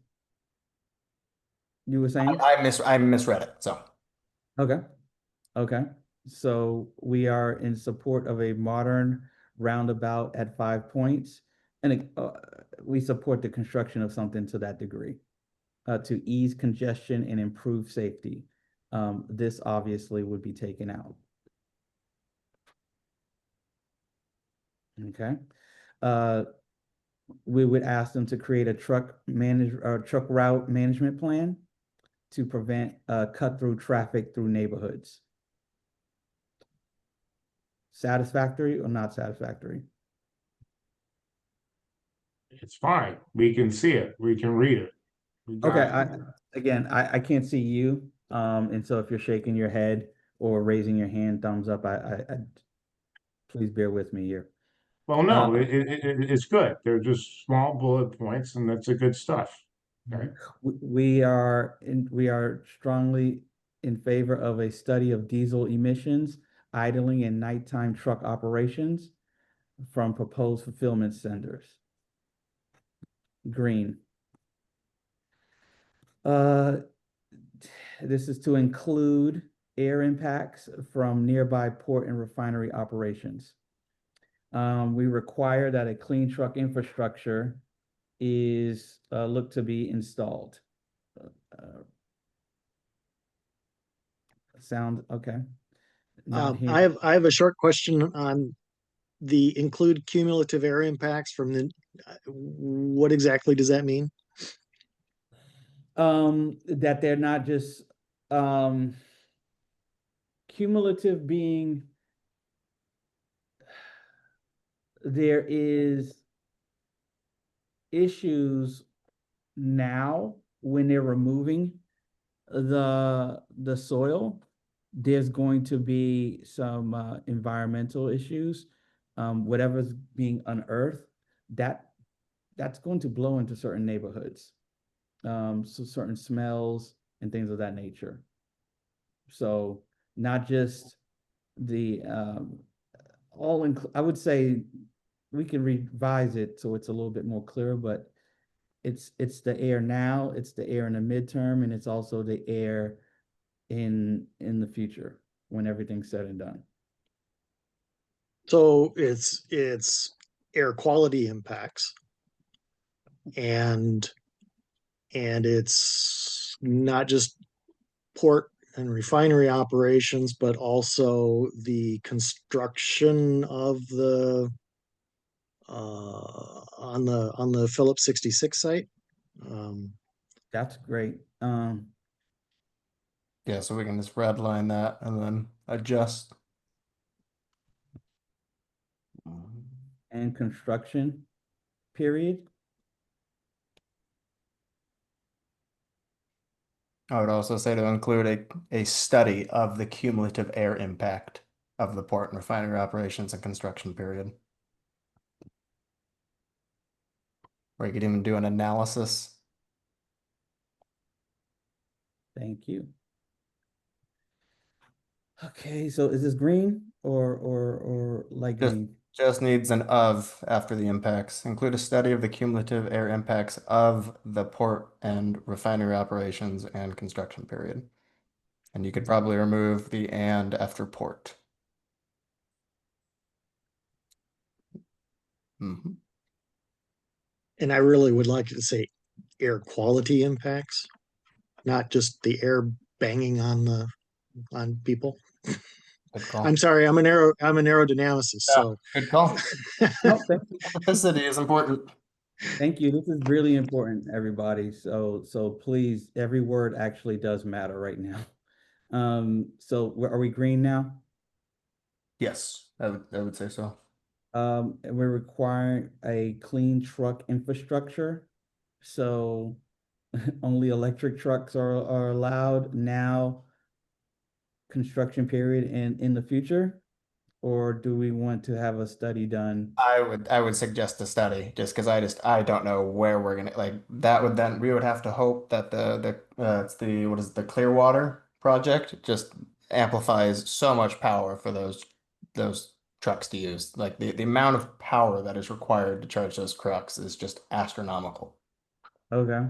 You were saying? I misread it. So Okay. Okay. So we are in support of a modern roundabout at 5 points. And we support the construction of something to that degree, to ease congestion and improve safety. This obviously would be taken out. Okay. We would ask them to create a truck route management plan to prevent cut through traffic through neighborhoods. Satisfactory or not satisfactory? It's fine. We can see it. We can read it. Okay, I can't see you. And so if you're shaking your head or raising your hand, thumbs up, I please bear with me here. Well, no, it's good. They're just small bullet points, and that's a good stuff. Okay. We are strongly in favor of a study of diesel emissions, idling and nighttime truck operations from proposed fulfillment centers. Green. This is to include air impacts from nearby port and refinery operations. We require that a clean truck infrastructure is looked to be installed. Sound okay? Not here. I have a short question on the include cumulative air impacts from the, what exactly does that mean? That they're not just cumulative being there is issues now when they're removing the soil. There's going to be some environmental issues. Whatever's being unearthed, that's going to blow into certain neighborhoods. So certain smells and things of that nature. So not just the I would say we can revise it so it's a little bit more clear, but it's the air now, it's the air in the midterm, and it's also the air in the future when everything's said and done. So it's air quality impacts, and it's not just port and refinery operations, but also the construction of the on the Phillips 66 site. That's great. yeah, so we can just redline that and then adjust. And construction period. I would also say to include a study of the cumulative air impact of the port and refinery operations and construction period. or you could even do an analysis. Thank you. Okay, so is this green or light Just green? just needs an of after the impacts. Include a study of the cumulative air impacts of the port and refinery operations and construction period. And you could probably remove the and after port. Mhm. And I really would like to say air quality impacts, not just the air banging on people. Good call. I'm sorry, I'm an aerodynamicist, Yeah, so good call. No, thank you. Specificity is important. Thank you. This is really important, everybody. So please, every word actually does matter right now. So are we green now? Yes, I would say so. And we're requiring a clean truck infrastructure. So only electric trucks are allowed now, construction period, and in the future? Or do we want to have a study done? I would suggest a study just because I don't know where we're gonna like that would then we would have to hope that the it's the what is it, the Clearwater project just amplifies so much power for those trucks to use. Like the amount of power that is required to charge those trucks is just astronomical. Okay.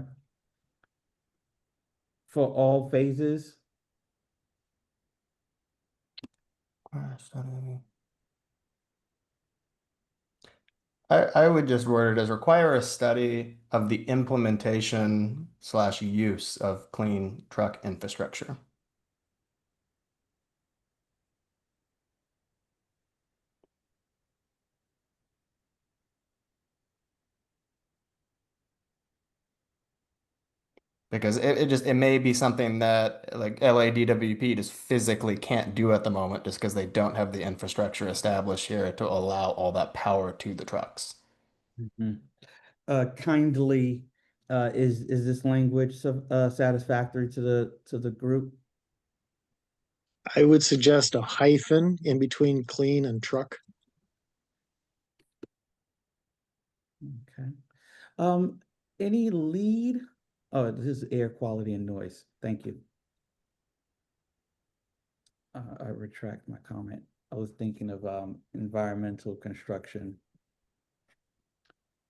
For all phases? Study. I would just word it as require a study of the implementation / use of clean truck infrastructure. Because it may be something that like LADWP just physically can't do at the moment just because they don't have the infrastructure established here to allow all that power to the trucks. Mhm. Kindly, is this language satisfactory to the group? I would suggest a hyphen in between clean and truck. Okay. Um, any lead? Oh, this is air quality and noise. Thank you. I retract my comment. I was thinking of environmental construction.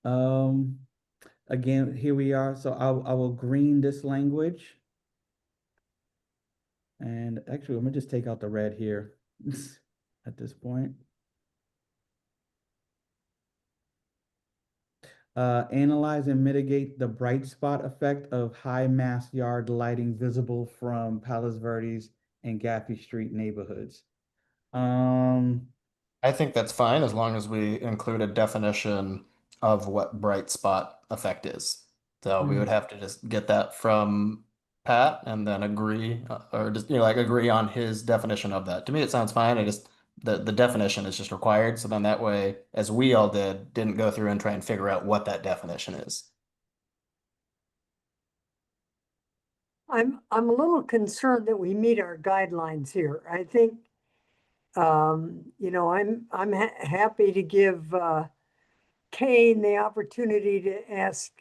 Um, again, here we are. So I will green this language. And actually, I'm gonna just take out the red here at this point. Analyze and mitigate the bright spot effect of high mass yard lighting visible from Palos Verdes and Gaffey Street neighborhoods. Um, I think that's fine as long as we include a definition of what bright spot effect is. So we would have to just get that from Pat and then agree or just like agree on his definition of that. To me, it sounds fine. I just the definition is just required. So then that way, as we all didn't go through and try and figure out what that definition is. I'm a little concerned that we meet our guidelines here. I think, you know, I'm happy to give Kane the opportunity to ask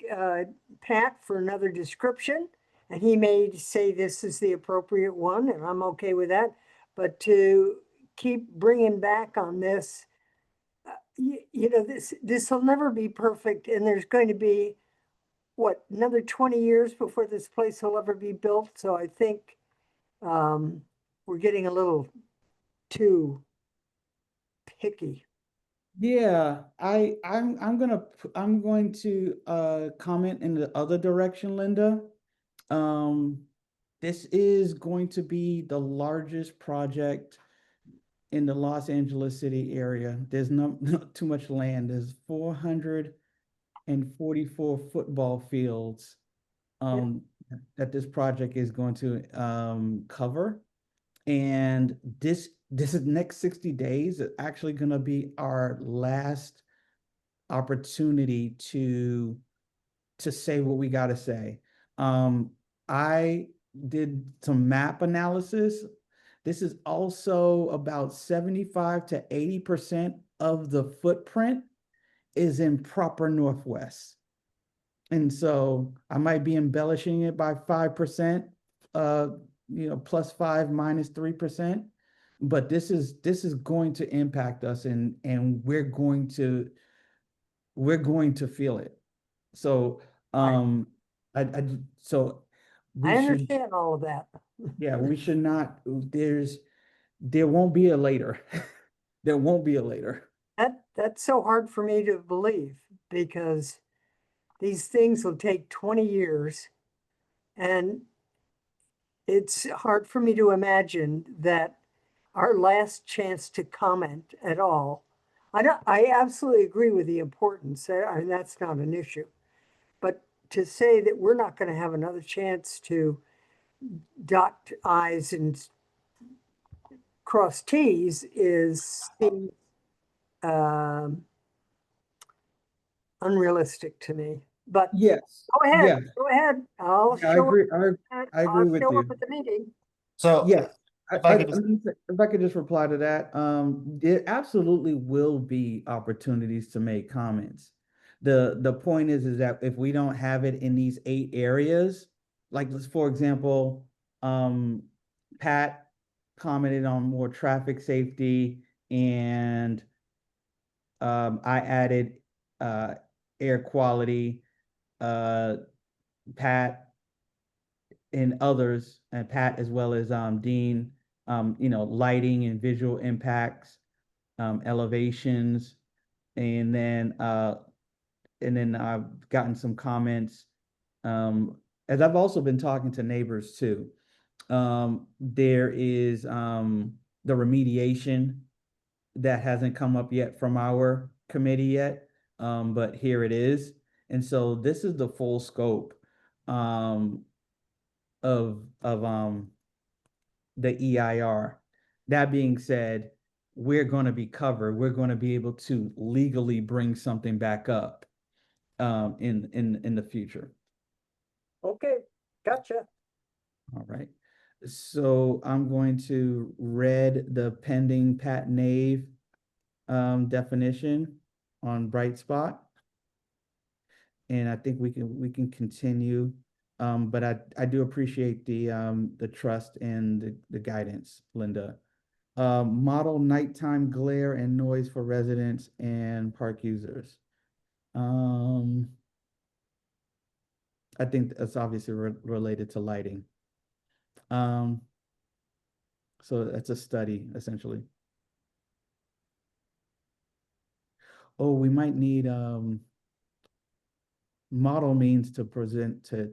Pat for another description, and he may say this is the appropriate one, and I'm okay with that. But to keep bringing back on this, you know, this will never be perfect, and there's going to be what, another 20 years before this place will ever be built. So I think we're getting a little too picky. yeah, I'm going to comment in the other direction, Linda. Um, this is going to be the largest project in the Los Angeles city area. There's not too much land. There's 444 football fields that this project is going to cover. And this is next 60 days is actually going to be our last opportunity to say what we got to say. I did some map analysis. This is also about 75 to 80% of the footprint is in proper Northwest. And so I might be embellishing it by 5%, +5, -3%. But this is going to impact us, and we're going to feel it. So so I we should, understand all of that. yeah, we should not, there won't be a later. There won't be a later. That's so hard for me to believe because these things will take 20 years, and it's hard for me to imagine that our last chance to comment at all. I absolutely agree with the importance. That's not an issue. But to say that we're not going to have another chance to dot I's and cross T's seems um, unrealistic to me. But Yes. go ahead, Yeah. go ahead. I'll Yeah, I show agree. up. I agree I'll with show up you. at the meeting. So Yeah. if I could just, If I could just reply to that, there absolutely will be opportunities to make comments. The point is that if we don't have it in these 8 areas, like for example, Pat commented on more traffic safety, and I added air quality, Pat and others, and Pat as well as Dean, lighting and visual impacts, elevations, and then I've gotten some comments, as I've also been talking to neighbors too. There is the remediation that hasn't come up yet from our committee yet, but here it is. And so this is the full scope of the EIR. That being said, we're going to be covered. We're going to be able to legally bring something back up in the future. Okay, gotcha. All right. So I'm going to read the pending Pat Nave definition on Bright Spot. And I think we can continue. But I do appreciate the trust and the guidance, Linda. Model nighttime glare and noise for residents and park users. I think that's obviously related to lighting. So that's a study essentially. Oh, we might need model means to present a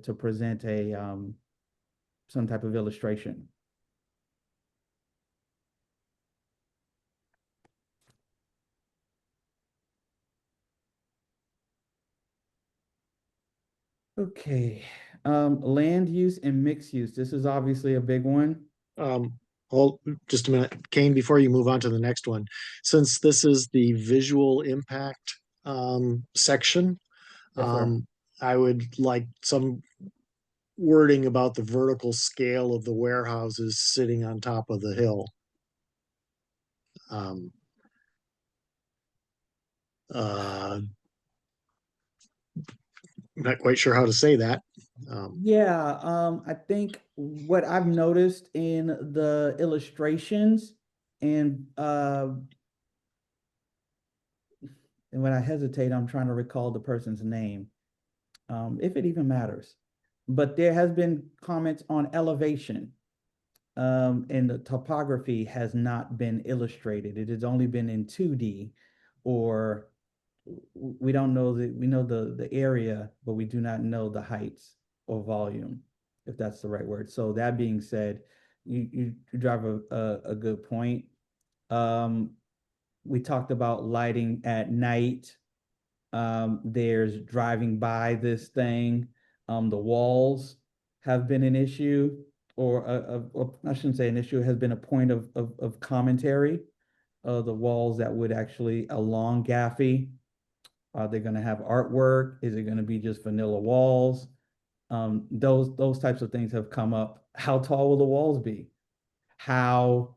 some type of illustration. Okay, land use and mixed use. This is obviously a big one. Hold just a minute, Kane, before you move on to the next one, since this is the visual impact section, Yes, sir. I would like some wording about the vertical scale of the warehouses sitting on top of the hill. Um, not quite sure how to say that. Yeah, I think what I've noticed in the illustrations and when I hesitate, I'm trying to recall the person's name, if it even matters. But there has been comments on elevation, and the topography has not been illustrated. It has only been in 2D, or we don't know we know the area, but we do not know the heights or volume, if that's the right word. So that being said, you drive a good point. We talked about lighting at night. There's driving by this thing. The walls have been an issue, or I shouldn't say an issue, has been a point of commentary. The walls that would actually along Gaffey. Are they going to have artwork? Is it going to be just vanilla walls? Those types of things have come up. How tall will the walls be? How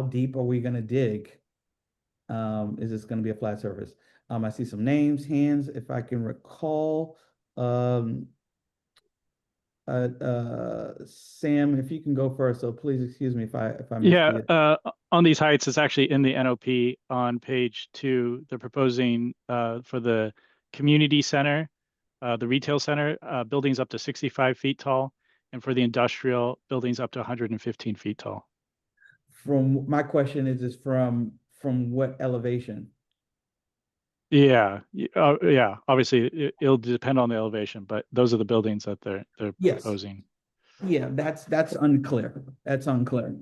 deep are we going to dig? Is this going to be a flat surface? I see some names, hands, if I can recall. Um, Sam, if you can go first, so please excuse me if I missed Yeah, it. on these heights, it's actually in the NOP on page 2. They're proposing for the community center, the retail center, buildings up to 65 feet tall, and for the industrial, buildings up to 115 feet tall. From my question is from what elevation? Yeah, yeah. Obviously, it'll depend on the elevation, but those are the buildings that they're Yes. proposing. Yeah, that's unclear. That's unclear.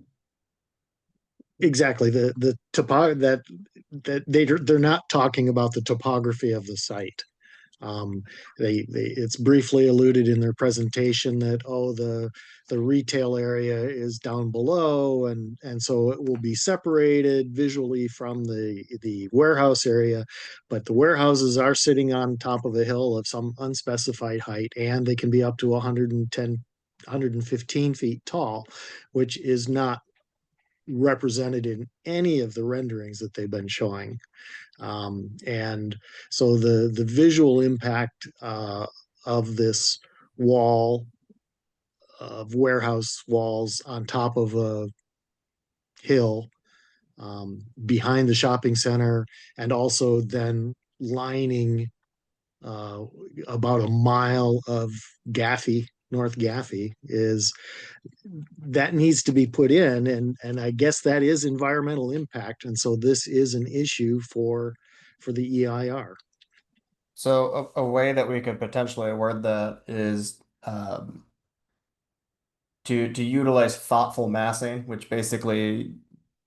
Exactly. The topo that they're not talking about the topography of the site. It's briefly alluded in their presentation that, oh, the retail area is down below, and so it will be separated visually from the warehouse area, but the warehouses are sitting on top of a hill of some unspecified height, and they can be up to 110 115 feet tall, which is not represented in any of the renderings that they've been showing. And so the visual impact of this wall of warehouse walls on top of a hill behind the shopping center, and also then lining uh, about a mile of Gaffey, North Gaffey, is that needs to be put in, and I guess that is environmental impact, and so this is an issue for the EIR. So a way that we could potentially word that is to utilize thoughtful massing, which basically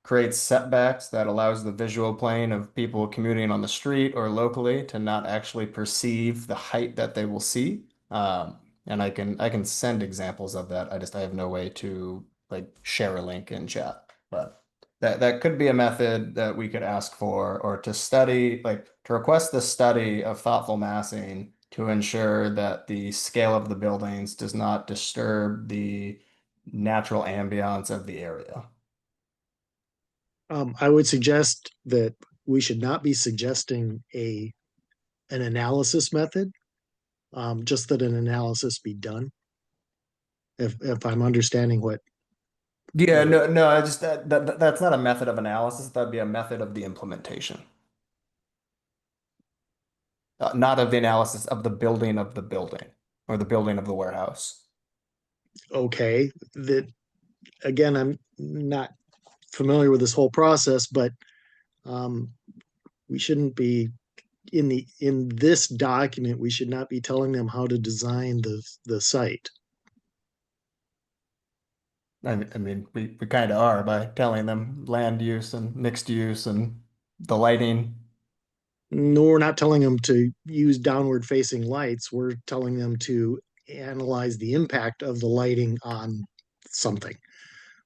creates setbacks that allows the visual plane of people commuting on the street or locally to not actually perceive the height that they will see. And I can send examples of that. I have no way to like share a link in chat, but that could be a method that we could ask for, or to study, like to request the study of thoughtful massing to ensure that the scale of the buildings does not disturb the natural ambiance of the area. I would suggest that we should not be suggesting an analysis method, just that an analysis be done. If I'm understanding what. Yeah, no, I just that's not a method of analysis. That'd be a method of the implementation. Not of the analysis of the building or the building of the warehouse. Okay, that again, I'm not familiar with this whole process, but we shouldn't be in this document. We should not be telling them how to design the site. I mean, we kind of are by telling them land use and mixed use and the lighting. No, we're not telling them to use downward facing lights. We're telling them to analyze the impact of the lighting on something.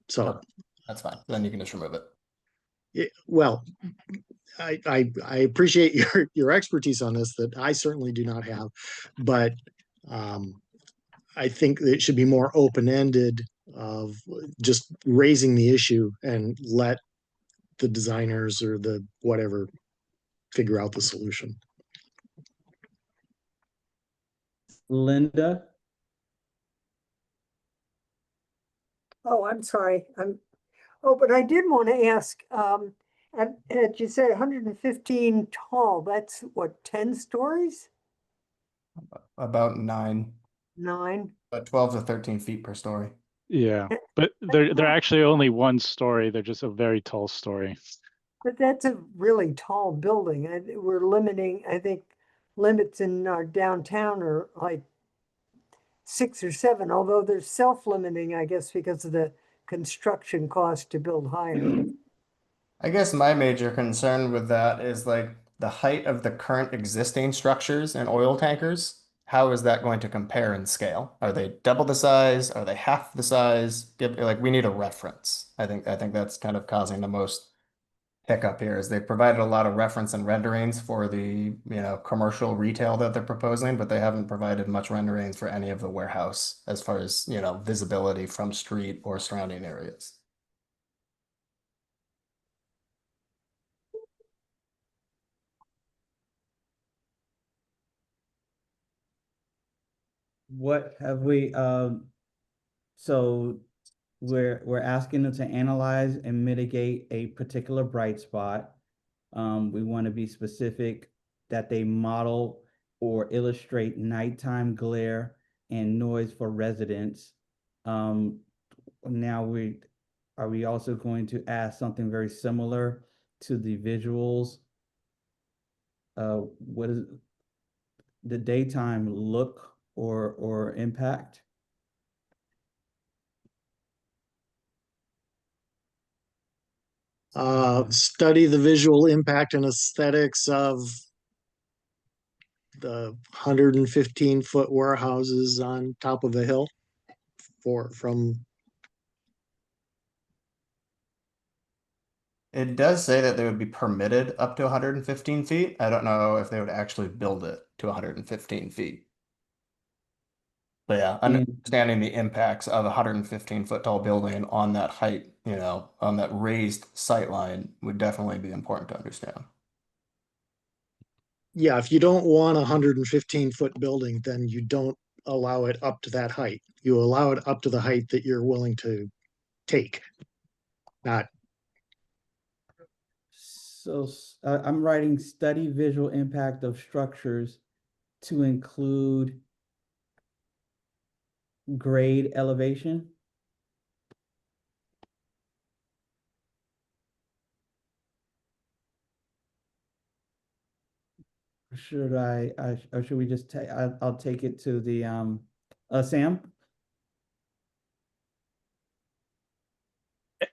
So Oh, that's fine. Then you can just remove it. well, I appreciate your expertise on this that I certainly do not have, but I think it should be more open-ended of just raising the issue and let the designers or the whatever figure out the solution. Linda? Oh, I'm sorry. But I did want to ask, you said 115 tall, that's what, 10 stories? About 9, 9? 12 to 13 feet per story. Yeah, but they're actually only one story. They're just a very tall story. But that's a really tall building. We're limiting, I think, limits in our downtown are like 6 or 7, although they're self-limiting, I guess, because of the construction cost to build higher. I guess my major concern with that is like the height of the current existing structures and oil tankers. How is that going to compare in scale? Are they double the size? Are they half the size? Like we need a reference. I think that's kind of causing the most hiccup here is they provided a lot of reference and renderings for the, commercial retail that they're proposing, but they haven't provided much renderings for any of the warehouse as far as, visibility from street or surrounding areas. what have we, so we're asking them to analyze and mitigate a particular bright spot. We want to be specific that they model or illustrate nighttime glare and noise for residents. Now are we also going to add something very similar to the visuals? What is the daytime look or impact? Study the visual impact and aesthetics of the 115-foot warehouses on top of a hill from It does say that they would be permitted up to 115 feet. I don't know if they would actually build it to 115 feet. But yeah, And understanding the impacts of a 115-foot tall building on that height, on that raised sight line would definitely be important to understand. yeah, if you don't want a 115-foot building, then you don't allow it up to that height. You allow it up to the height that you're willing to take. Not so I'm writing study visual impact of structures to include grade elevation. Should or should we just take, I'll take it to the, Sam?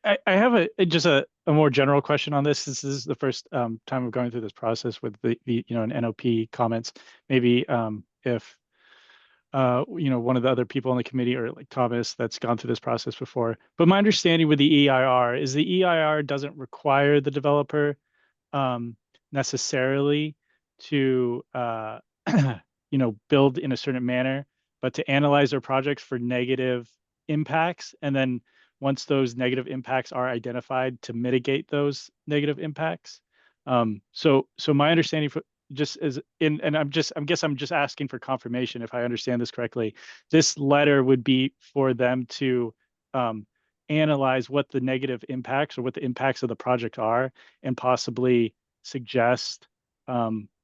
I have just a more general question on this. This is the first time of going through this process with the an NOP comments. Maybe if one of the other people on the committee or like Thomas that's gone through this process before. But my understanding with the EIR is the EIR doesn't require the developer necessarily to build in a certain manner, but to analyze their projects for negative impacts, and then once those negative impacts are identified, to mitigate those negative impacts. So my understanding for just as in, and I'm just asking for confirmation if I understand this correctly. This letter would be for them to analyze what the negative impacts or what the impacts of the project are, and possibly suggest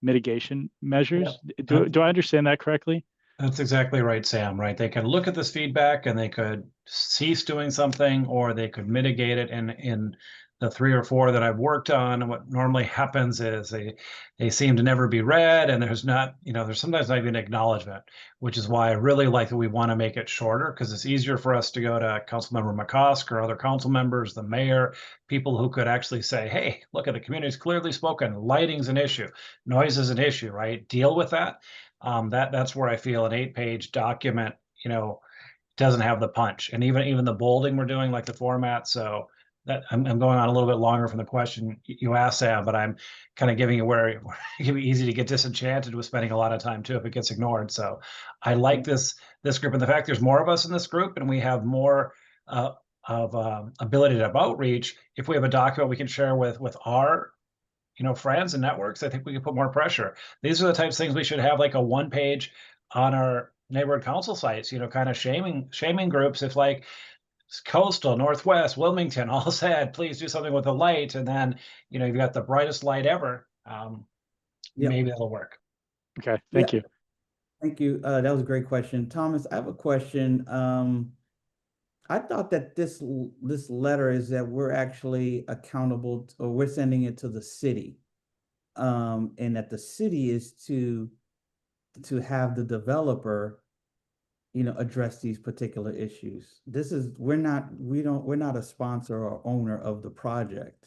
mitigation measures. Do I understand that correctly? That's exactly right, Sam, right? They could look at this feedback and they could cease doing something, or they could mitigate it. And in the 3 or 4 that I've worked on, what normally happens is they seem to never be read, and there's not, there's sometimes not even acknowledgement, which is why I really like that we want to make it shorter, because it's easier for us to go to Councilmember McCosk or other council members, the mayor, people who could actually say, hey, look at the community's clearly spoken, lighting's an issue, noise is an issue, right? Deal with that. That's where I feel an 8-page document, doesn't have the punch, and even the bolding we're doing, like the format. So that I'm going on a little bit longer from the question you asked, Sam, but I'm kind of giving you where it can be easy to get disenchanted with spending a lot of time too if it gets ignored. So I like this group, and the fact there's more of us in this group, and we have more of ability to outreach. If we have a document we can share with our friends and networks, I think we can put more pressure. These are the types of things we should have, like a 1-page on our neighborhood council sites, kind of shaming groups. If like Coastal, Northwest, Wilmington all said, please do something with the light, and then, you've got the brightest light ever. Maybe that'll work. Okay, thank you. Thank you. That was a great question. Thomas, I have a question. I thought that this letter is that we're actually accountable or we're sending it to the city. And that the city is to have the developer, address these particular issues. We're not a sponsor or owner of the project.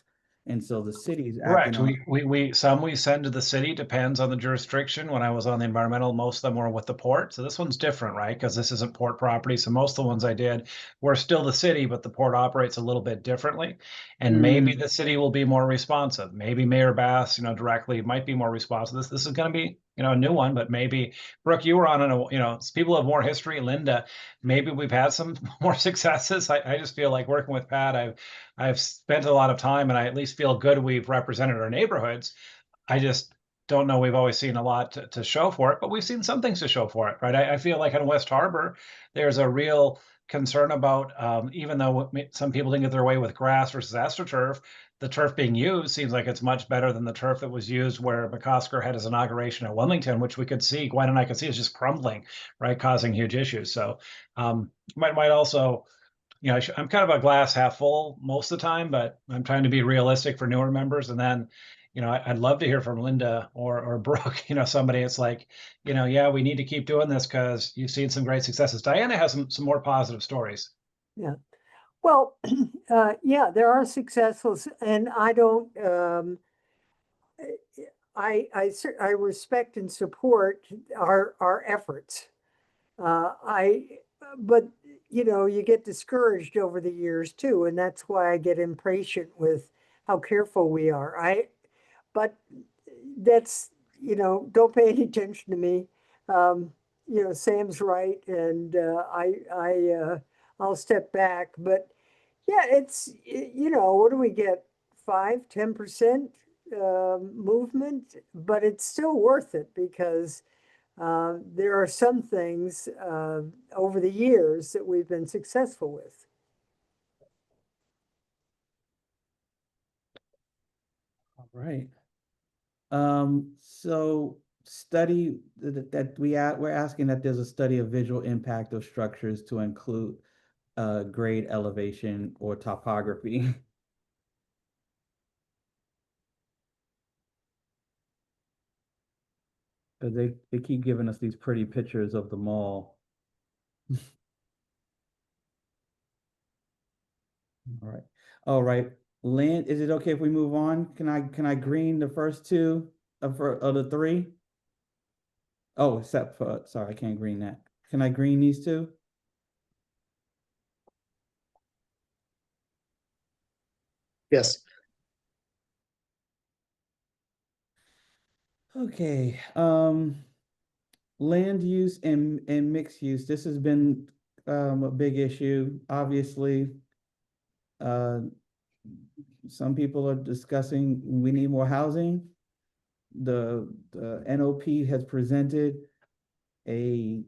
And so the city's Correct. acting on. Some we send to the city, depends on the jurisdiction. When I was on the environmental, most of them were with the port. So this one's different, right? Because this isn't port property. So most of the ones I did were still the city, but the port operates a little bit differently. And maybe the city will be more responsive. Maybe Mayor Bass, directly might be more responsive. This is going to be, a new one, but maybe Brooke, you were on people have more history. Linda, maybe we've had some more successes. I just feel like working with Pat, I've spent a lot of time, and I at least feel good we've represented our neighborhoods. I just don't know we've always seen a lot to show for it, but we've seen some things to show for it, right? I feel like on West Harbor, there's a real concern about, even though some people didn't get their way with grass versus astroturf, the turf being used seems like it's much better than the turf that was used where McCosker had his inauguration at Wilmington, which we could see, Gwen and I could see is just crumbling, right, causing huge issues. So might also, you know, I'm kind of a glass half full most of the time, but I'm trying to be realistic for newer members. And then, you know, I'd love to hear from Linda or Brooke, you know, somebody. It's like, you know, yeah, we need to keep doing this because you've seen some great successes. Diana has some more positive stories. Yeah. Well, yeah, there are successes, and I don't, I respect and support our efforts. But you know, you get discouraged over the years too, and that's why I get impatient with how careful we are. But that's, you know, don't pay any attention to me. You know, Sam's right, and I'll step back. But yeah, you know, what do we get? 5-10% movement, but it's still worth it because there are some things over the years that we've been successful with. All right. So study that we're asking that there's a study of visual impact of structures to include grade, elevation, or topography. Because they keep giving us these pretty pictures of the mall. All right. All right. Lynn, is it okay if we move on? Can I green the first two of the three? Oh, except for, sorry, I can't green that. Can I green these two? Yes. Okay. Land use and mixed use. This has been a big issue. Obviously, some people are discussing we need more housing. The NOP has presented a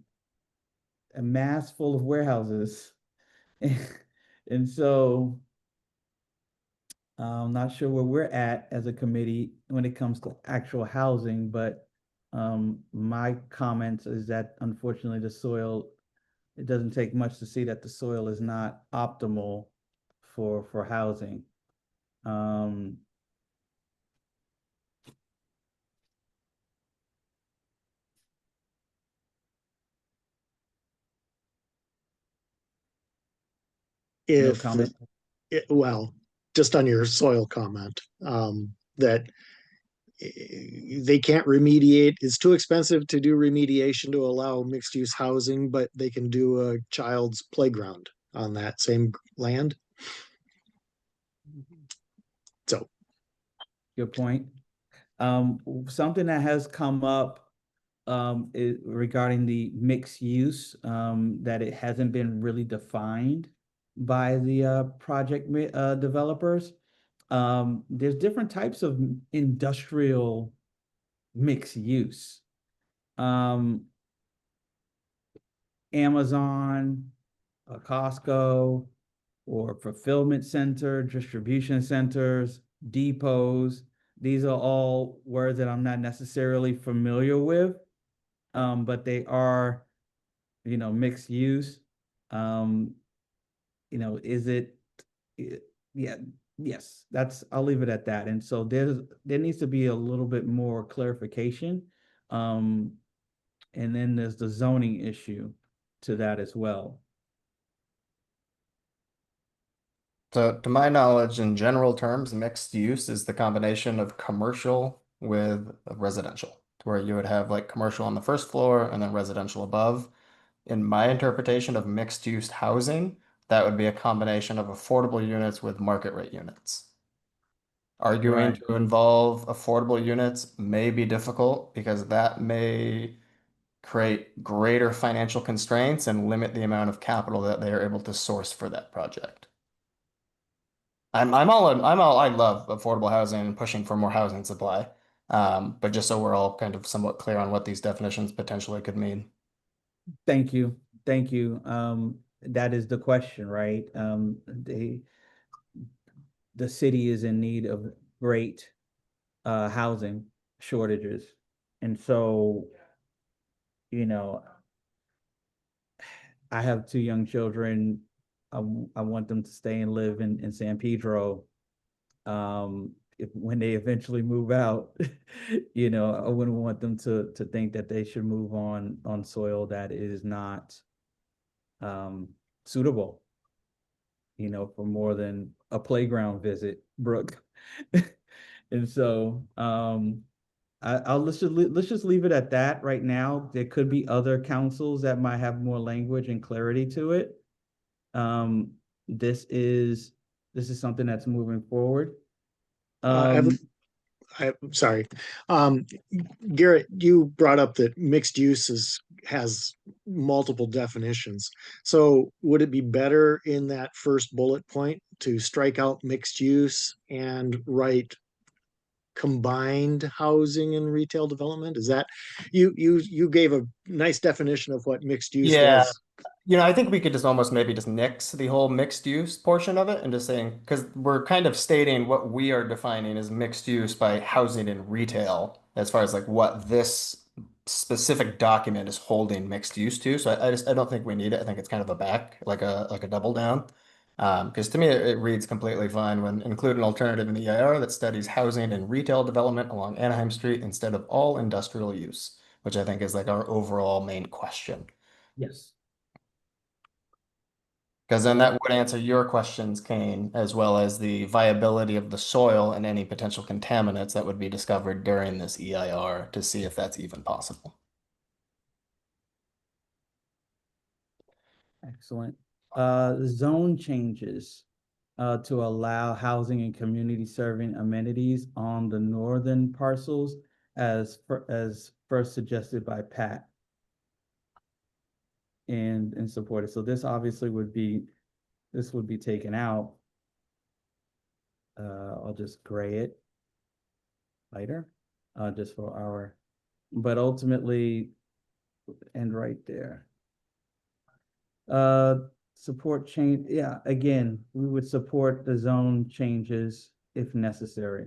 mass full of warehouses. And so I'm not sure where we're at as a committee when it comes to actual housing, but my comments is that unfortunately the soil, it doesn't take much to see that the soil is not optimal for housing. No If comment. well, just on your soil comment, that they can't remediate. It's too expensive to do remediation to allow mixed use housing, but they can do a child's playground on that same land. So Good point. Something that has come up regarding the mixed use, that it hasn't been really defined by the project developers. There's different types of industrial mixed use. Amazon, Costco, or fulfillment center, distribution centers, depots. These are all words that I'm not necessarily familiar with, but they are, you know, mixed use. You know, is it, yeah, yes, I'll leave it at that. And so there needs to be a little bit more clarification. And then there's the zoning issue to that as well. So, to my knowledge, in general terms, mixed use is the combination of commercial with residential, where you would have like commercial on the first floor and then residential above. In my interpretation of mixed use housing, that would be a combination of affordable units with market rate units. Arguing Right. to involve affordable units may be difficult because that may create greater financial constraints and limit the amount of capital that they are able to source for that project. I love affordable housing and pushing for more housing supply. But just so we're all kind of somewhat clear on what these definitions potentially could mean. Thank you. Thank you. That is the question, right? The city is in need of great housing shortages. And so, you know, I have two young children. I want them to stay and live in San Pedro. When they eventually move out, I wouldn't want them to think that they should move on soil that is not suitable, for more than a playground visit, Brooke. And so let's just leave it at that right now. There could be other councils that might have more language and clarity to it. Um, this is something that's moving forward. I'm sorry. Garrett, you brought up that mixed use has multiple definitions. So would it be better in that first bullet point to strike out mixed use and write combined housing and retail development? Is that you gave a nice definition of what mixed use Yeah. was. I think we could just almost maybe just nix the whole mixed use portion of it and just saying, because we're kind of stating what we are defining as mixed use by housing and retail, as far as like what this specific document is holding mixed use to. So I don't think we need it. I think it's kind of a like a double down. Because to me it reads completely fine when include an alternative in the EIR that studies housing and retail development along Anaheim Street instead of all industrial use, which I think is like our overall main question. Yes. Because then that would answer your questions, Kane, as well as the viability of the soil and any potential contaminants that would be discovered during this EIR to see if that's even possible. Excellent. Zone changes to allow housing and community serving amenities on the northern parcels as first suggested by Pat and supported. So this obviously would be taken out. I'll just gray it lighter, just for our, but ultimately, and right there. Support change, yeah, again, we would support the zone changes if necessary.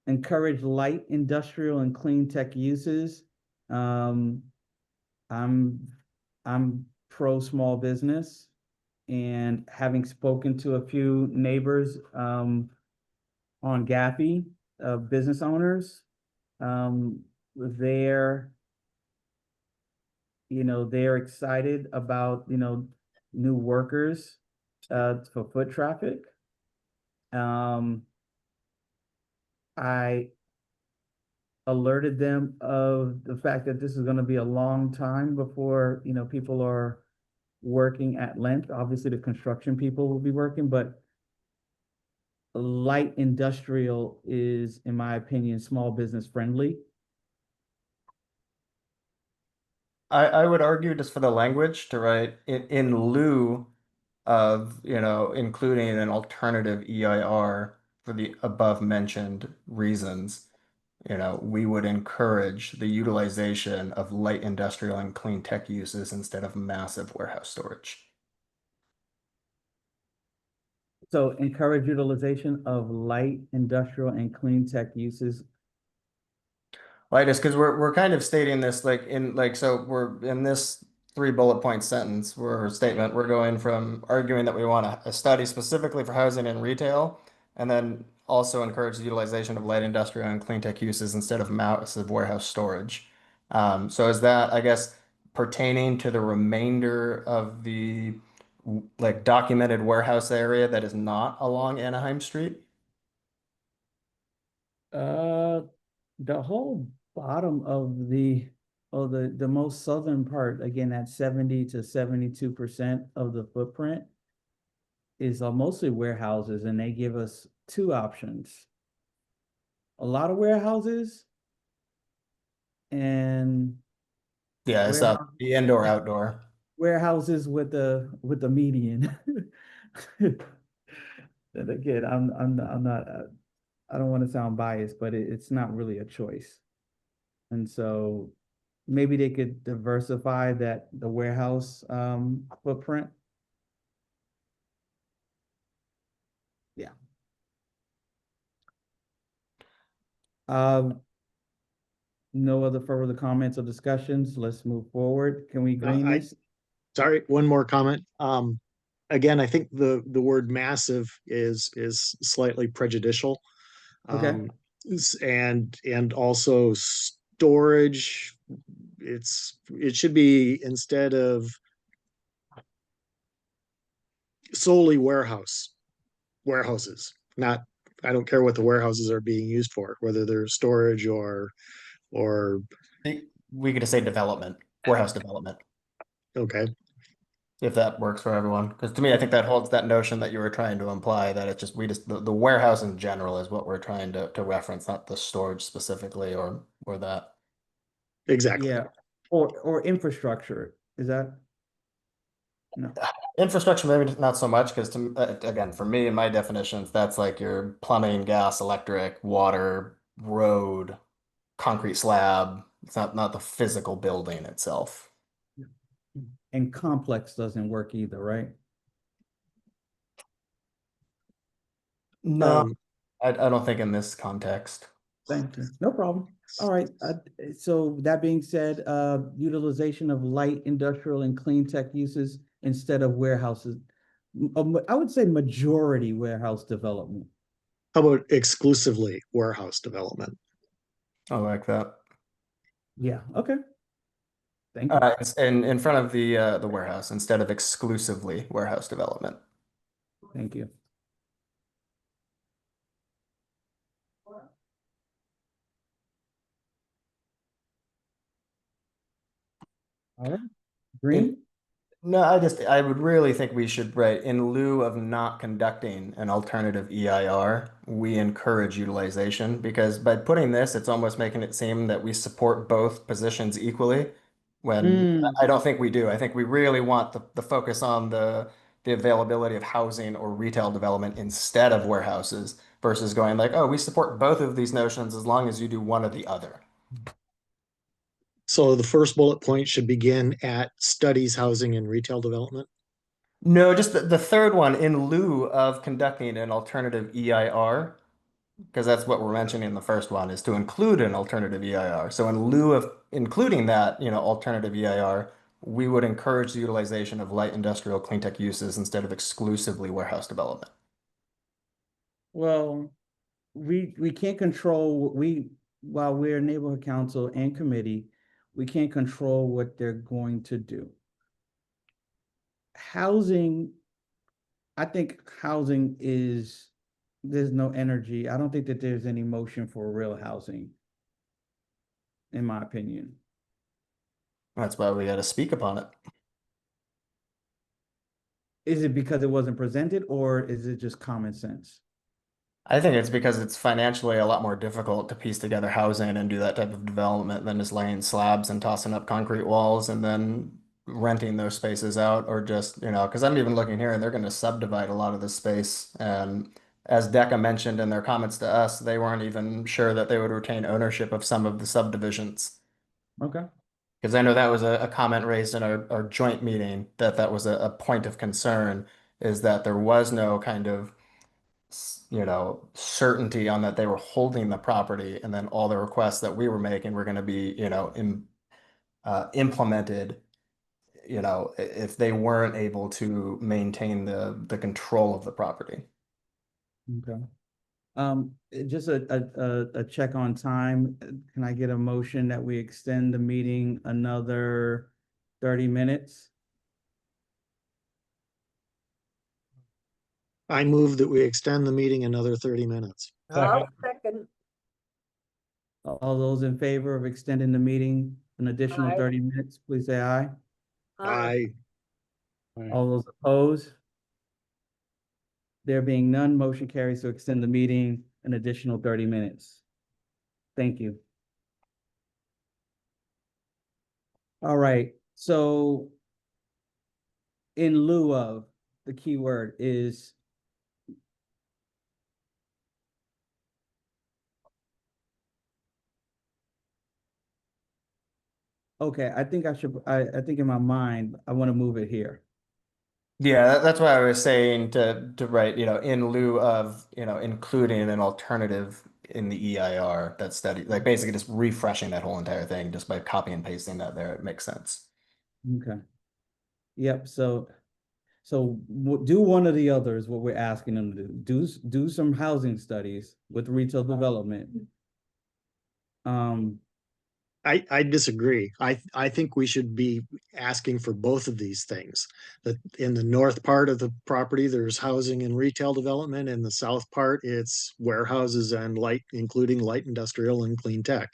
Encourage light industrial and clean tech uses. I'm pro small business, and having spoken to a few neighbors on Gaffey, business owners, they're excited about new workers for foot traffic. I alerted them of the fact that this is going to be a long time before people are working at length. Obviously, the construction people will be working, but light industrial is, in my opinion, small business friendly. I would argue just for the language to write in lieu of, including an alternative EIR for the above mentioned reasons, we would encourage the utilization of light industrial and clean tech uses instead of massive warehouse storage. So encourage utilization of light industrial and clean tech uses. Right, just because we're kind of stating this so we're in this 3 bullet point sentence, we're going from arguing that we want a study specifically for housing and retail, and then also encourage the utilization of light industrial and clean tech uses instead of massive warehouse storage. So is that, I guess, pertaining to the remainder of the documented warehouse area that is not along Anaheim Street? The whole bottom of the most southern part, again, at 70 to 72% of the footprint is mostly warehouses, and they give us 2 options. A lot of warehouses and Yeah, it's the indoor outdoor. warehouses with the median. And again, I'm not, I don't want to sound biased, but it's not really a choice. And so maybe they could diversify the warehouse, footprint. Yeah. No other further comments or discussions. Let's move forward. Can we green this? Sorry, one more comment. Again, I think the word massive is slightly prejudicial. Okay. And also storage, it should be instead of solely warehouses, not, I don't care what the warehouses are being used for, whether they're storage or We could just say development, warehouse development, okay. if that works for everyone. Because to me, I think that holds that notion that you were trying to imply that it's just the warehouse in general is what we're trying to reference, not the storage specifically or that. Exactly. Yeah. Or infrastructure. Is that? No. Infrastructure, maybe not so much, because again, for me, in my definitions, that's like your plumbing, gas, electric, water, road, concrete slab. It's not the physical building itself. And complex doesn't work either, right? No, Um, I don't think in this context. Thank you. No problem. All right. So that being said, utilization of light industrial and clean tech uses instead of warehouses. I would say majority warehouse development. how about exclusively warehouse development? I like that. Yeah. Okay. Thank All you. right, it's in front of the warehouse instead of exclusively warehouse development. Thank you. All right. Green. No, I would really think we should write, in lieu of not conducting an alternative EIR, we encourage utilization, because by putting this, it's almost making it seem that we support both positions equally, when I don't think we do. I think we really want the focus on the availability of housing or retail development instead of warehouses, versus going like, oh, we support both of these notions as long as you do one or the other. So the first bullet point should begin at studies, housing, and retail development. No, just the third one, in lieu of conducting an alternative EIR, because that's what we're mentioning in the first one, is to include an alternative EIR. So in lieu of including that, alternative EIR, we would encourage the utilization of light industrial clean tech uses instead of exclusively warehouse development. Well, we can't control while we're neighborhood council and committee, we can't control what they're going to do. Housing, I think housing there's no energy. I don't think that there's any motion for real housing, in my opinion. That's why we got to speak upon it. Is it because it wasn't presented, or is it just common sense? I think it's because it's financially a lot more difficult to piece together housing and do that type of development than just laying slabs and tossing up concrete walls and then renting those spaces out, or just, because I'm even looking here and they're going to subdivide a lot of this space. And as DECA mentioned in their comments to us, they weren't even sure that they would retain ownership of some of the subdivisions. Okay. Because I know that was a comment raised in our joint meeting, that was a point of concern, is that there was no kind of certainty on that they were holding the property, and then all the requests that we were making were going to be, implemented, if they weren't able to maintain the control of the property. Okay. Just a check on time. Can I get a motion that we extend the meeting another 30 minutes? I move that we extend the meeting another 30 minutes. I'll second. All those in favor of extending the meeting an additional Aye. 30 minutes, please say aye. Aye. All those opposed? There being none, motion carries to extend the meeting an additional 30 minutes. Thank you. All right, so in lieu of, the key word is Okay, I think I think in my mind, I want to move it here. Yeah, that's why I was saying to write, in lieu of, including an alternative in the EIR that study, like basically just refreshing that whole entire thing just by copy and pasting that there. It makes sense. Okay. Yep, so do one of the others, what we're asking them to do. Do some housing studies with retail development. I disagree. I think we should be asking for both of these things. That in the north part of the property, there's housing and retail development. In the south part, it's warehouses and including light industrial and clean tech.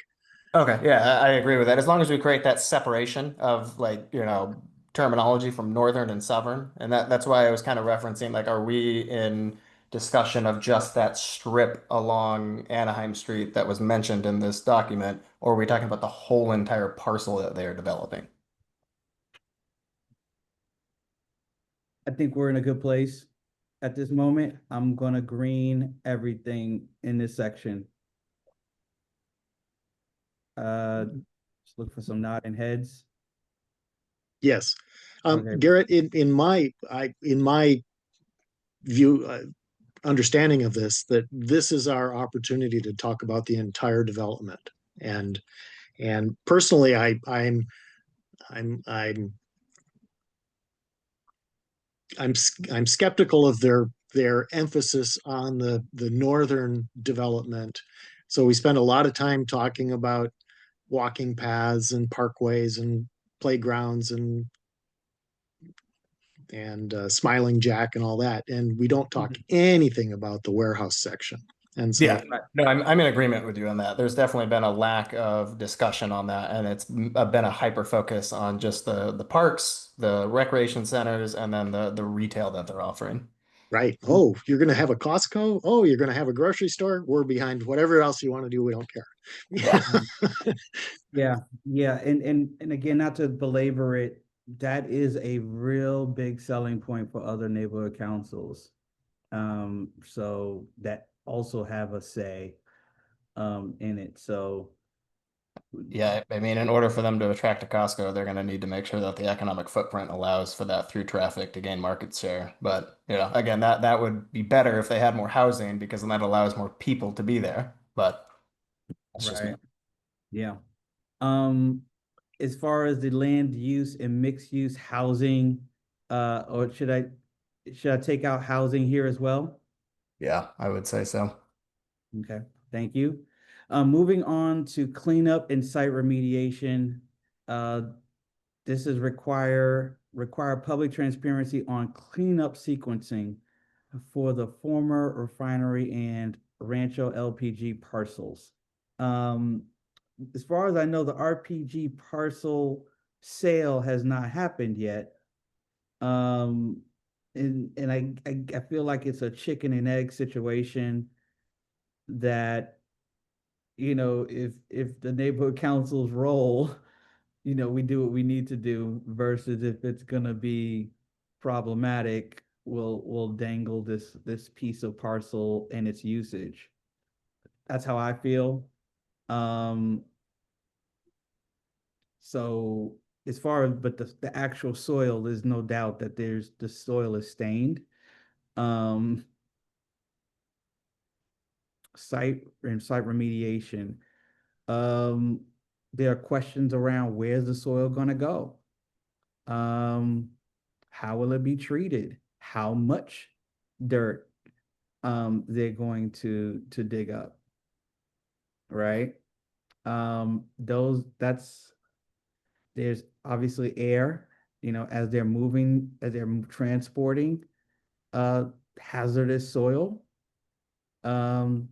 Okay, yeah, I agree with that. As long as we create that separation of like, terminology from northern and southern. And that's why I was kind of referencing like, are we in discussion of just that strip along Anaheim Street that was mentioned in this document, or are we talking about the whole entire parcel that they are developing? I think we're in a good place at this moment. I'm gonna green everything in this section. Just look for some nodding heads. Yes. Okay. Garrett, in my view, understanding of this, that this is our opportunity to talk about the entire development. And personally, I'm I'm skeptical of their emphasis on the northern development. So we spend a lot of time talking about walking paths and parkways and playgrounds and Smiling Jack and all that, and we don't talk anything about the warehouse section. And so, Yeah, no, I'm in agreement with you on that. There's definitely been a lack of discussion on that, and it's been a hyper focus on just the parks, the recreation centers, and then the retail that they're offering. right? Oh, you're going to have a Costco. Oh, you're going to have a grocery store. We're behind whatever else you want to do. We don't care. Yeah. Yeah, and again, not to belabor it, that is a real big selling point for other neighborhood councils. So that also have a say in it. So Yeah, I mean, in order for them to attract a Costco, they're going to need to make sure that the economic footprint allows for that through traffic to gain market share. But, again, that would be better if they had more housing because then that allows more people to be there. But that's just me. right, yeah. Um, as far as the land use and mixed use housing, or should I take out housing here as well? Yeah, I would say so. Okay, thank you. Moving on to cleanup and site remediation. Uh, this is require public transparency on cleanup sequencing for the former refinery and Rancho LPG parcels. Um, as far as I know, the RPG parcel sale has not happened yet. Um, and I feel like it's a chicken and egg situation that, if the neighborhood council's role, we do what we need to do versus if it's gonna be problematic, we'll dangle this piece of parcel and its usage. That's how I feel. Um, so as far as but the actual soil, there's no doubt that the soil is stained. Um, site remediation. Um, there are questions around where's the soil gonna go? Um, how will it be treated? How much dirt they're going to dig up, right? That's there's obviously air, as they're transporting uh hazardous soil. Um,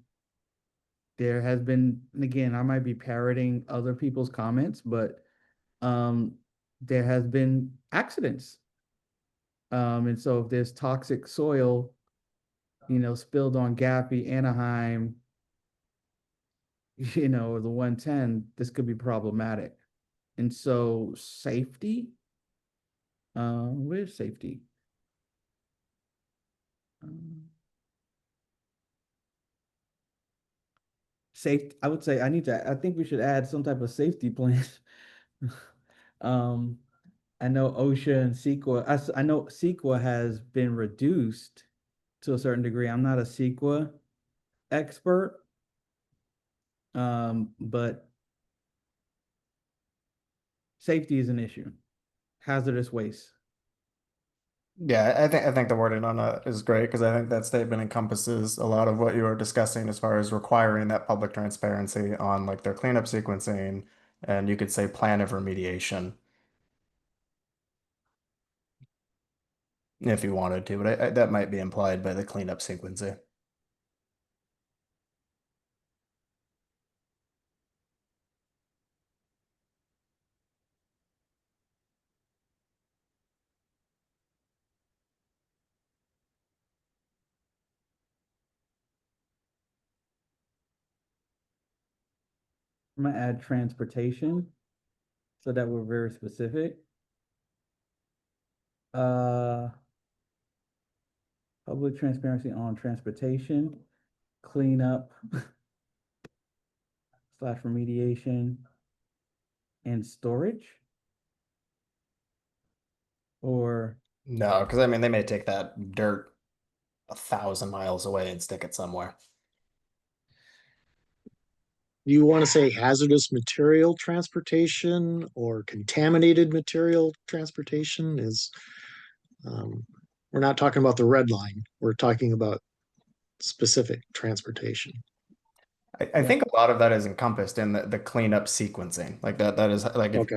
there has been, and again, I might be parroting other people's comments, but um there has been accidents. And so if there's toxic soil, spilled on Gappy, Anaheim, or the 110, this could be problematic. And so safety, where's safety? Um, I would say I think we should add some type of safety plan. I know OSHA and CEQA, I know CEQA has been reduced to a certain degree. I'm not a CEQA expert. But safety is an issue. Hazardous waste. Yeah, I think the wording on that is great because I think that statement encompasses a lot of what you were discussing as far as requiring that public transparency on like their cleanup sequencing, and you could say plan of remediation if you wanted to, but that might be implied by the cleanup sequencing. I'm gonna add transportation so that we're very specific. Public transparency on transportation, cleanup slash remediation and storage. Or No, because I mean they may take that dirt 1,000 miles away and stick it somewhere. Do you want to say hazardous material transportation or contaminated material transportation is, we're not talking about the red line. We're talking about specific transportation. I think a lot of that is encompassed in the cleanup sequencing. Like that is like if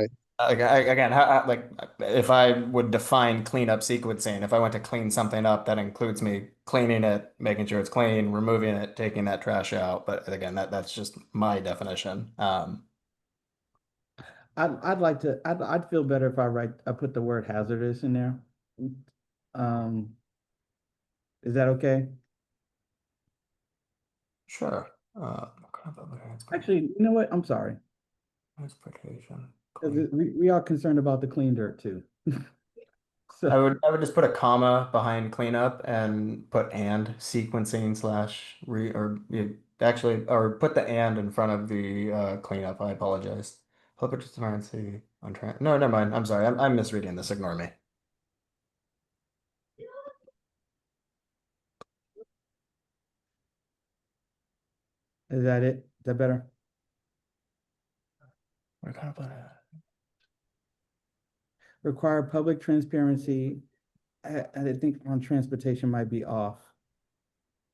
Okay, again like if I would define cleanup sequencing, if I went to clean something up, that includes me cleaning it, making sure it's clean, removing it, taking that trash out. But again, that's just my definition. I'd feel better if I put the word hazardous in there. Um, is that okay? Sure. Actually, you know what? I'm sorry. Transportation. 'Cause we are concerned about the clean dirt too. I So, would just put a comma behind cleanup and put and sequencing slash actually or put the and in front of the cleanup. I apologize. Public transparency on no, never mind. I'm sorry. I'm misreading this. Ignore me. is that it? Is that better? We're kind of putting Require public transparency. I think on transportation might be off.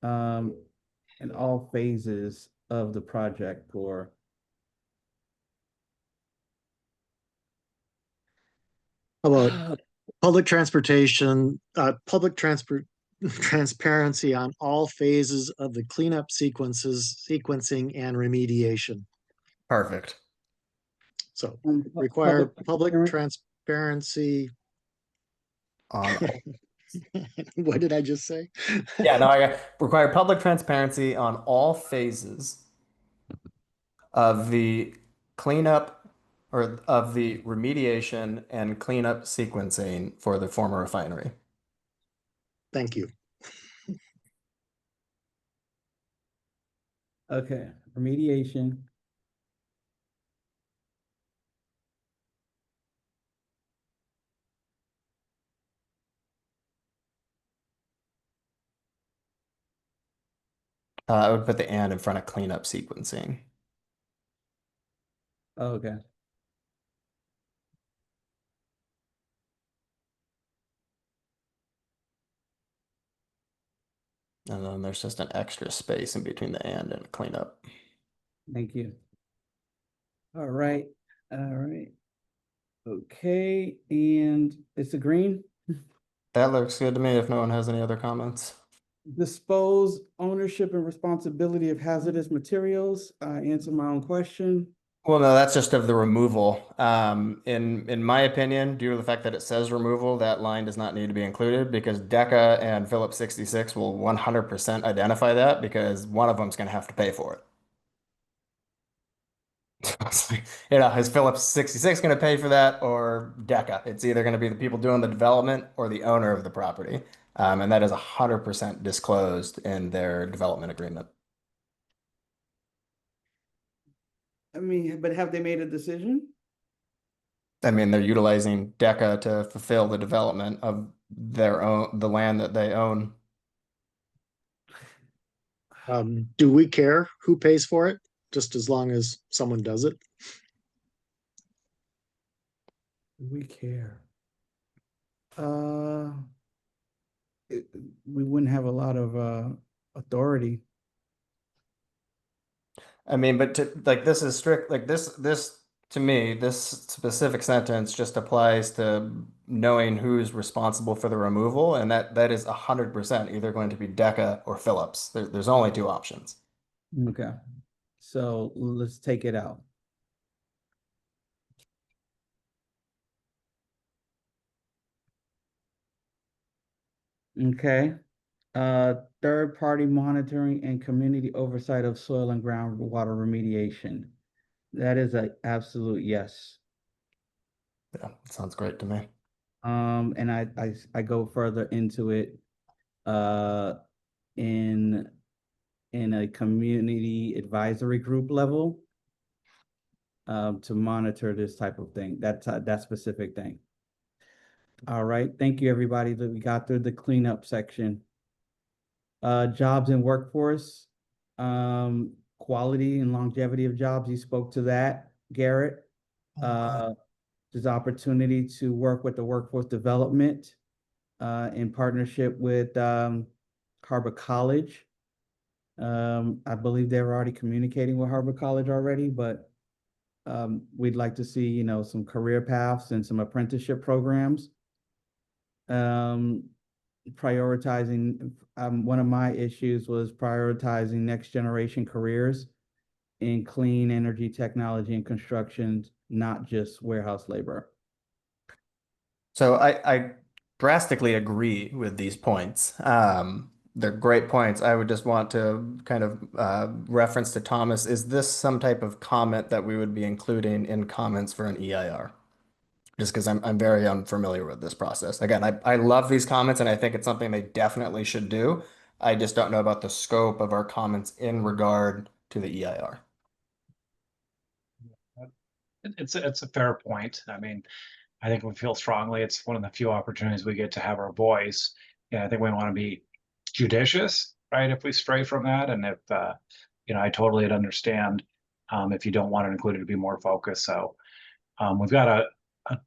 In all phases of the project or how about public transportation, transparency on all phases of the cleanup sequencing and remediation. perfect. So public require public transparency. transparency. On What did I just say? yeah, no, I require public transparency on all phases of the cleanup or of the remediation and cleanup sequencing for the former refinery. Thank you. Okay, remediation. I would put the and in front of cleanup sequencing. Okay. And then there's just an extra space in between the and cleanup. Thank you. All right. All right. Okay. And it's a green. That looks good to me if no one has any other comments. Dispose ownership and responsibility of hazardous materials. I answered my own question. Well, no, that's just of the removal. In my opinion, due to the fact that it says removal, that line does not need to be included because DECA and Phillips 66 will 100% identify that because one of them's going to have to pay for it. Is Phillips 66 going to pay for that or DECA? It's either going to be the people doing the development or the owner of the property. And that is 100% disclosed in their development agreement. I mean, but have they made a decision? I mean, they're utilizing DECA to fulfill the development of the land that they own. Do we care who pays for it? Just as long as someone does it? Do we care? Uh, we wouldn't have a lot of authority. I mean, but to like this is strict like this to me, this specific sentence just applies to knowing who's responsible for the removal, and that is 100% either going to be DECA or Phillips. There's only two options. Okay, so let's take it out. Okay, third-party monitoring and community oversight of soil and groundwater remediation. That is an absolute yes. Yeah, sounds great to me. And I go further into it, in a community advisory group level, to monitor this type of thing, that specific thing. All right, thank you, everybody, that we got through the cleanup section. Jobs and workforce, quality and longevity of jobs, you spoke to that, Garrett. There's opportunity to work with the workforce development, in partnership with, Harbor College. I believe they're already communicating with Harbor College already, but we'd like to see, you know, some career paths and some apprenticeship programs. Prioritizing, one of my issues was prioritizing next generation careers in clean energy technology and construction, not just warehouse labor. So I drastically agree with these points. They're great points. I would just want to kind of reference to Thomas. Is this some type of comment that we would be including in comments for an EIR? Just because I'm very unfamiliar with this process. Again, I love these comments and I think it's something they definitely should do. I just don't know about the scope of our comments in regard to the EIR. It's a fair point. I mean, I think we feel strongly it's one of the few opportunities we get to have our voice. Yeah, I think we want to be judicious, right? If we stray from that, and if I totally understand if you don't want to include it to be more focused. So we've got a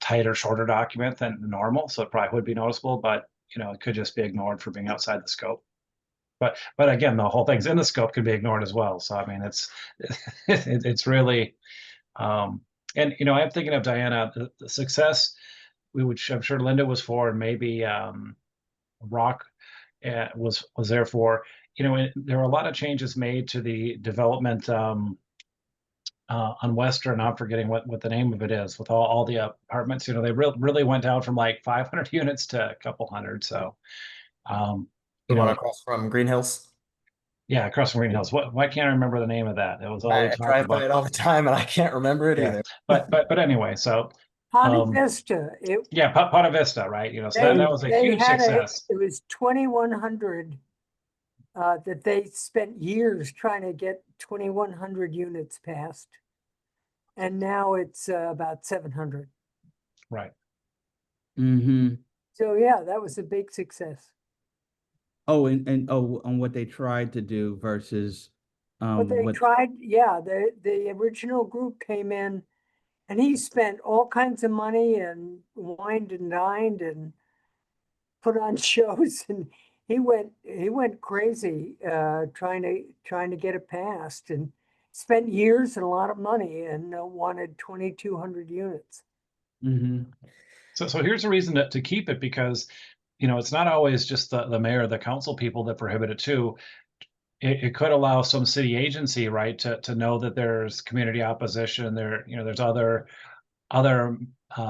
tighter, shorter document than normal, so it probably would be noticeable, but it could just be ignored for being outside the scope. But again, the whole thing's in the scope could be ignored as well. So I mean, it's really. And I'm thinking of Diana, the success which I'm sure Linda was for, and maybe Rock was there for. There were a lot of changes made to the development on Western. I'm forgetting what the name of it is, with all the apartments. They really went down from like 500 units to a couple hundred. So, The one across from Green Hills. Yeah, across from Green Hills. Why can't I remember the name of that? It was all I drive by it all the time and I can't remember it either. But anyway, so Ponte Vista, Ponte Vista, right? So that was a huge success. It was 2,100 that they spent years trying to get 2,100 units passed. And now it's about 700. Right. Mm-hmm. So yeah, that was a big success. Oh, and on what they tried to do versus But they tried, yeah, the original group came in and he spent all kinds of money and wined and dined and put on shows, and he went crazy trying to get it passed, and spent years and a lot of money, and wanted 2,200 units. Mm-hmm. So here's a reason to keep it, because it's not always just the mayor or the council people that prohibit it too. It could allow some city agency, right, to know that there's community opposition. There's other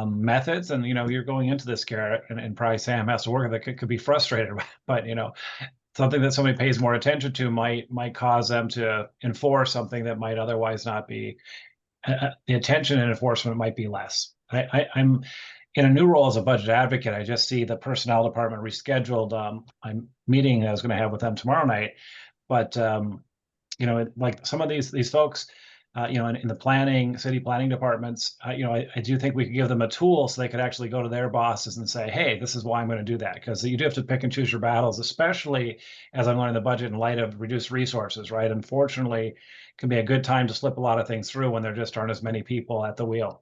methods, and you're going into this, Garrett, and probably Sam has to work with it, could be frustrated, but something that somebody pays more attention to might cause them to enforce something that might otherwise not be. The attention and enforcement might be less. I'm in a new role as a budget advocate. I just see the personnel department rescheduled. I'm meeting I was going to have with them tomorrow night, but like some of these folks, in the planning, city planning departments, I do think we could give them a tool so they could actually go to their bosses and say, hey, this is why I'm going to do that. Because you do have to pick and choose your battles, especially as I'm learning the budget in light of reduced resources, right? Unfortunately, it can be a good time to slip a lot of things through when there just aren't as many people at the wheel.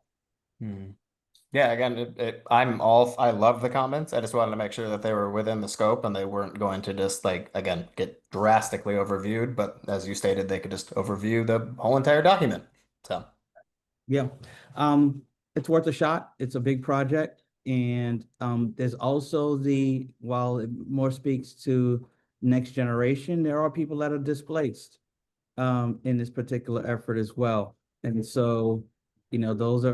Yeah, again, I love the comments. I just wanted to make sure that they were within the scope and they weren't going to just like, again, get drastically overviewed. But as you stated, they could just overview the whole entire document. So, Yeah, it's worth a shot. It's a big project. And there's also while it more speaks to next generation, there are people that are displaced in this particular effort as well. And so, those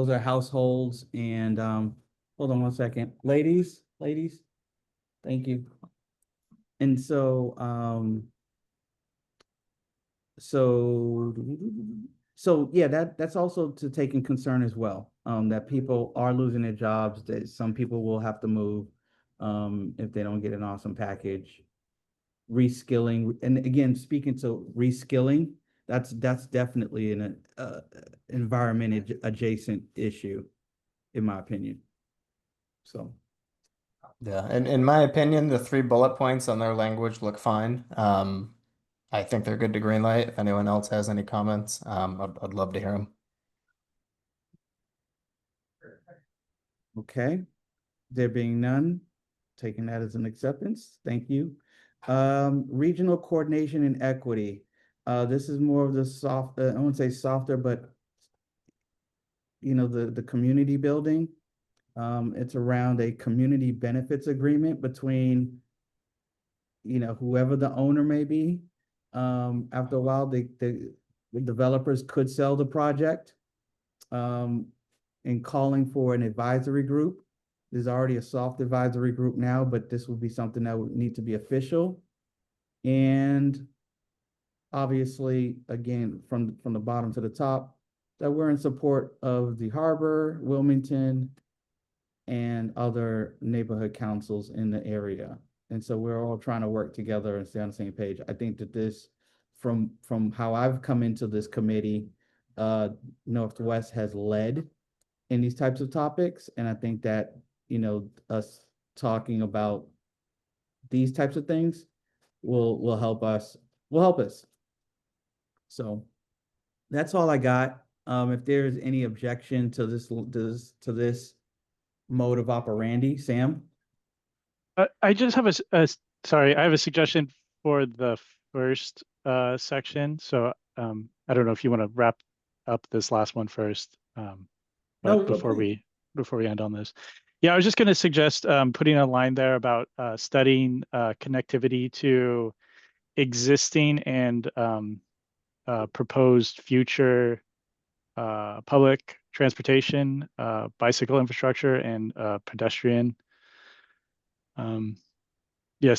are households and hold on one second. Ladies, thank you. And so so yeah, that's also to take in concern as well. That people are losing their jobs, that some people will have to move if they don't get an awesome package. Reskilling, and again, speaking to reskilling, that's definitely an environment adjacent issue, in my opinion. So yeah, and in my opinion, the 3 bullet points on their language look fine. I think they're good to greenlight. If anyone else has any comments, I'd love to hear them. okay, there being none, taking that as an acceptance. Thank you. Regional coordination and equity. This is more of the soft, I wouldn't say softer, but the community building. It's around a community benefits agreement between, whoever the owner may be. After a while, the developers could sell the project. And calling for an advisory group. There's already a soft advisory group now, but this would be something that would need to be official. And obviously, again, from the bottom to the top, that we're in support of the harbor, Wilmington, and other neighborhood councils in the area. And so we're all trying to work together and stay on the same page. I think that this, from how I've come into this committee, Northwest has led in these types of topics. And I think that, us talking about these types of things will help us. So that's all I got. If there's any objection to this mode of operandi, Sam? I just have sorry, I have a suggestion for the first section. So I don't know if you want to wrap up this last one first. But No, before we end on this. Yeah, I was just going to suggest putting a line there about studying connectivity to existing and proposed future public transportation, bicycle infrastructure, and pedestrian. Yeah,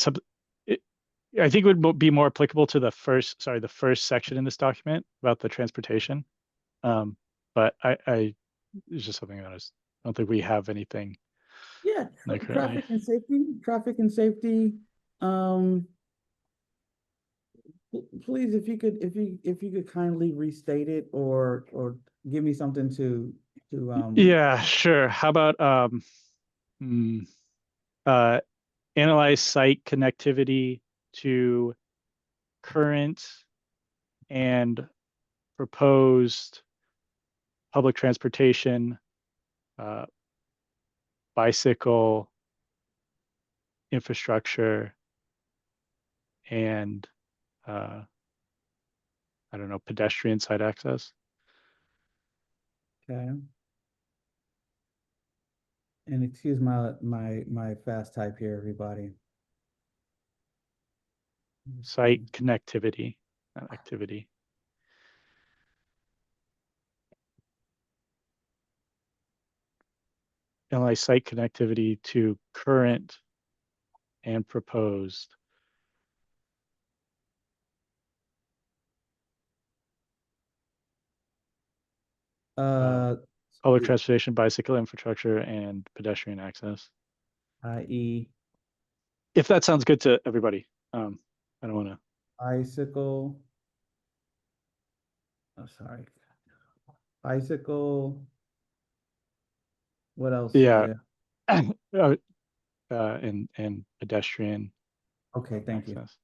I think it would be more applicable to the first section in this document about the transportation. But it's just something that I don't think we have anything. Yeah, Like currently. traffic and safety. Please, if you could kindly restate it or give me something to Yeah, sure. How about analyze site connectivity to current and proposed public transportation, bicycle infrastructure, and I don't know, pedestrian site access. okay. And excuse my fast type here, everybody. Site connectivity, not activity. Analyze site connectivity to current and proposed public transportation, bicycle infrastructure, and pedestrian access. i.e. If that sounds good to everybody. I don't want to. bicycle Oh, sorry. Bicycle. What else? Yeah. Yeah. And pedestrian Okay, thank you. access.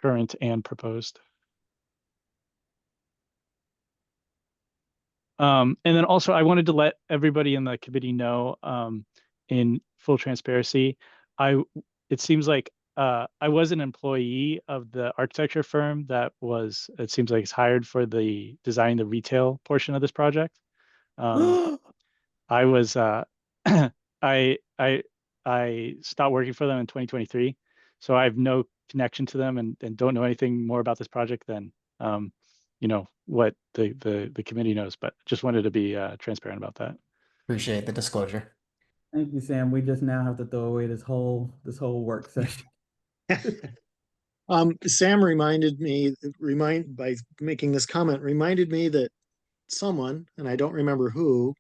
Current and proposed. And then also I wanted to let everybody in the committee know, in full transparency, it seems like I was an employee of the architecture firm that was, it seems like it's hired for the designing the retail portion of this project. I was I I stopped working for them in 2023, so I have no connection to them and don't know anything more about this project than what the committee knows. But just wanted to be transparent about that. Appreciate the disclosure. Thank you, Sam. We just now have to throw away this whole work session. Sam by making this comment, reminded me that someone, and I don't remember who,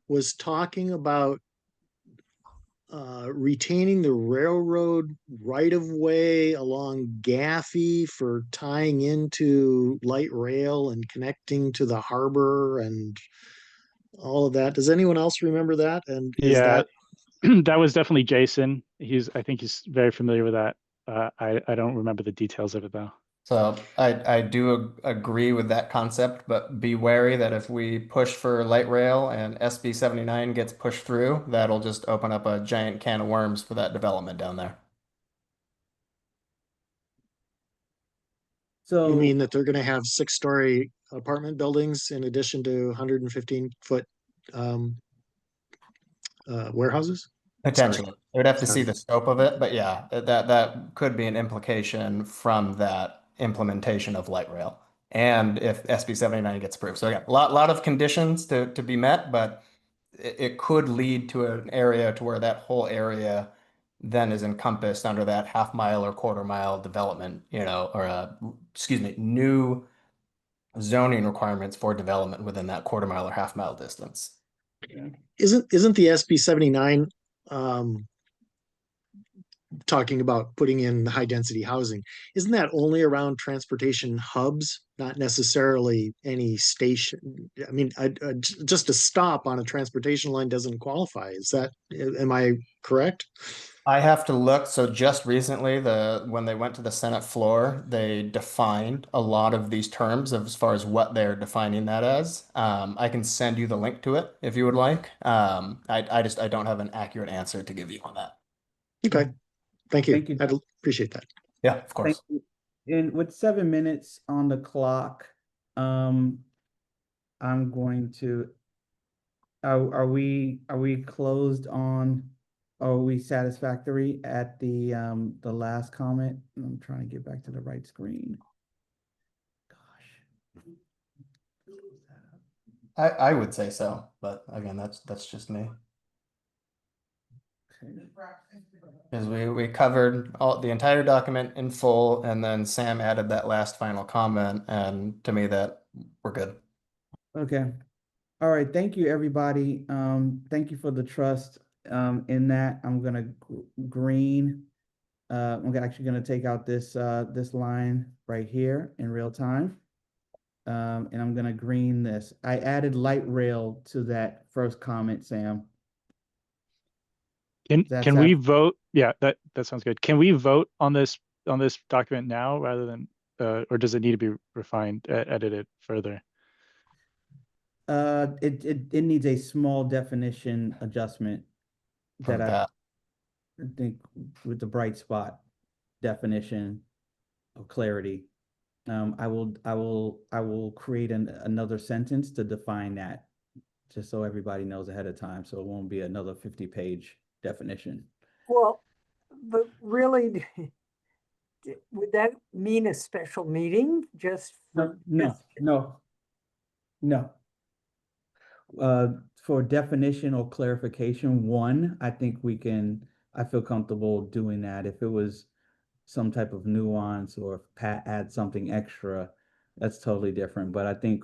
was talking about retaining the railroad right of way along Gaffey for tying into light rail and connecting to the harbor and all of that. Does anyone else remember that? And is Yeah, that that was definitely Jason. I think he's very familiar with that. I don't remember the details of it though. So I do agree with that concept, but be wary that if we push for light rail and SB 79 gets pushed through, that'll just open up a giant can of worms for that development down there. So you mean that they're going to have 6-story apartment buildings in addition to 115-foot warehouses? Potentially. I would have to see Sorry. the scope of it, but yeah, that could be an implication from that implementation of light rail. And if SB 79 gets approved. So again, a lot of conditions to be met, but it could lead to an area to where that whole area then is encompassed under that half-mile or quarter-mile development, or excuse me, new zoning requirements for development within that quarter-mile or half-mile distance. Isn't the SB 79 talking about putting in high density housing? Isn't that only around transportation hubs, not necessarily any station? I mean, just a stop on a transportation line doesn't qualify. Am I correct? I have to look. So just recently, when they went to the Senate floor, they defined a lot of these terms as far as what they're defining that as. I can send you the link to it if you would like. I don't have an accurate answer to give you on that. Okay, thank you. Thank you. I'd appreciate that. Yeah, of course. thank you. And with 7 minutes on the clock, I'm going to, are we closed on, are we satisfactory at the last comment? I'm trying to get back to the right screen. Gosh. I would say so, but again, that's just me. Because we covered the entire document in full, and then Sam added that last final comment, and to me that we're good. Okay. All right. Thank you, everybody. Thank you for the trust in that. I'm gonna green. I'm actually gonna take out this line right here in real time. And I'm gonna green this. I added light rail to that first comment, Sam. Can we vote? Yeah, that sounds good. Can we vote on this document now rather than or does it need to be refined, edited further? It needs a small definition adjustment From that that. I think with the bright spot definition of clarity. I will create another sentence to define that, just so everybody knows ahead of time, so it won't be another 50-page definition. Well, but really, would that mean a special meeting just for? No. For definition or clarification, one, I think I feel comfortable doing that. If it was some type of nuance or if Pat adds something extra, that's totally different. But I think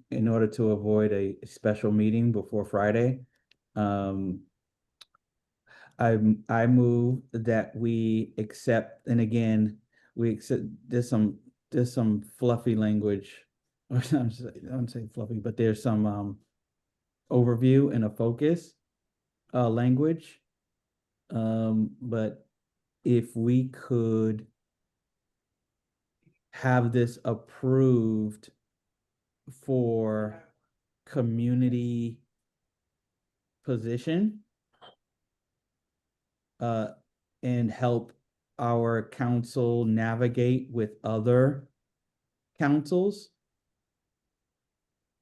in order to avoid a special meeting before Friday, I move that we accept, and again, there's some there's some fluffy language. Or I don't say fluffy, but there's some overview and a focus language. But if we could have this approved for community position and help our council navigate with other councils,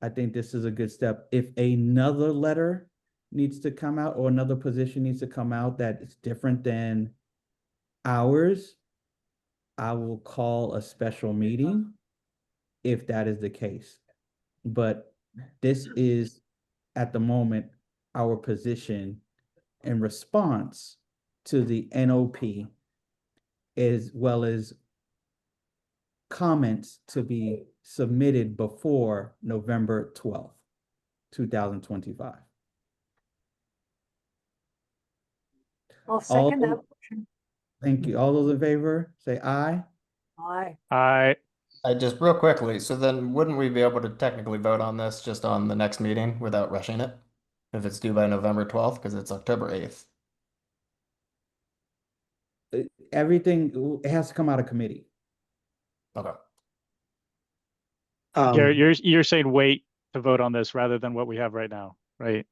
I think this is a good step. If another letter needs to come out or another position needs to come out that is different than ours, I will call a special meeting if that is the case. But this is at the moment our position in response to the NOP, as well as comments to be submitted before November 12th, 2025. I'll second that All- motion. Thank you. All those in favor, say aye. Aye. I I just real quickly, so then wouldn't we be able to technically vote on this just on the next meeting without rushing it? If it's due by November 12th, because it's October 8th. Everything, it has to come out of committee. Okay. Garrett, you're saying wait to vote on this rather than what we have right now, right?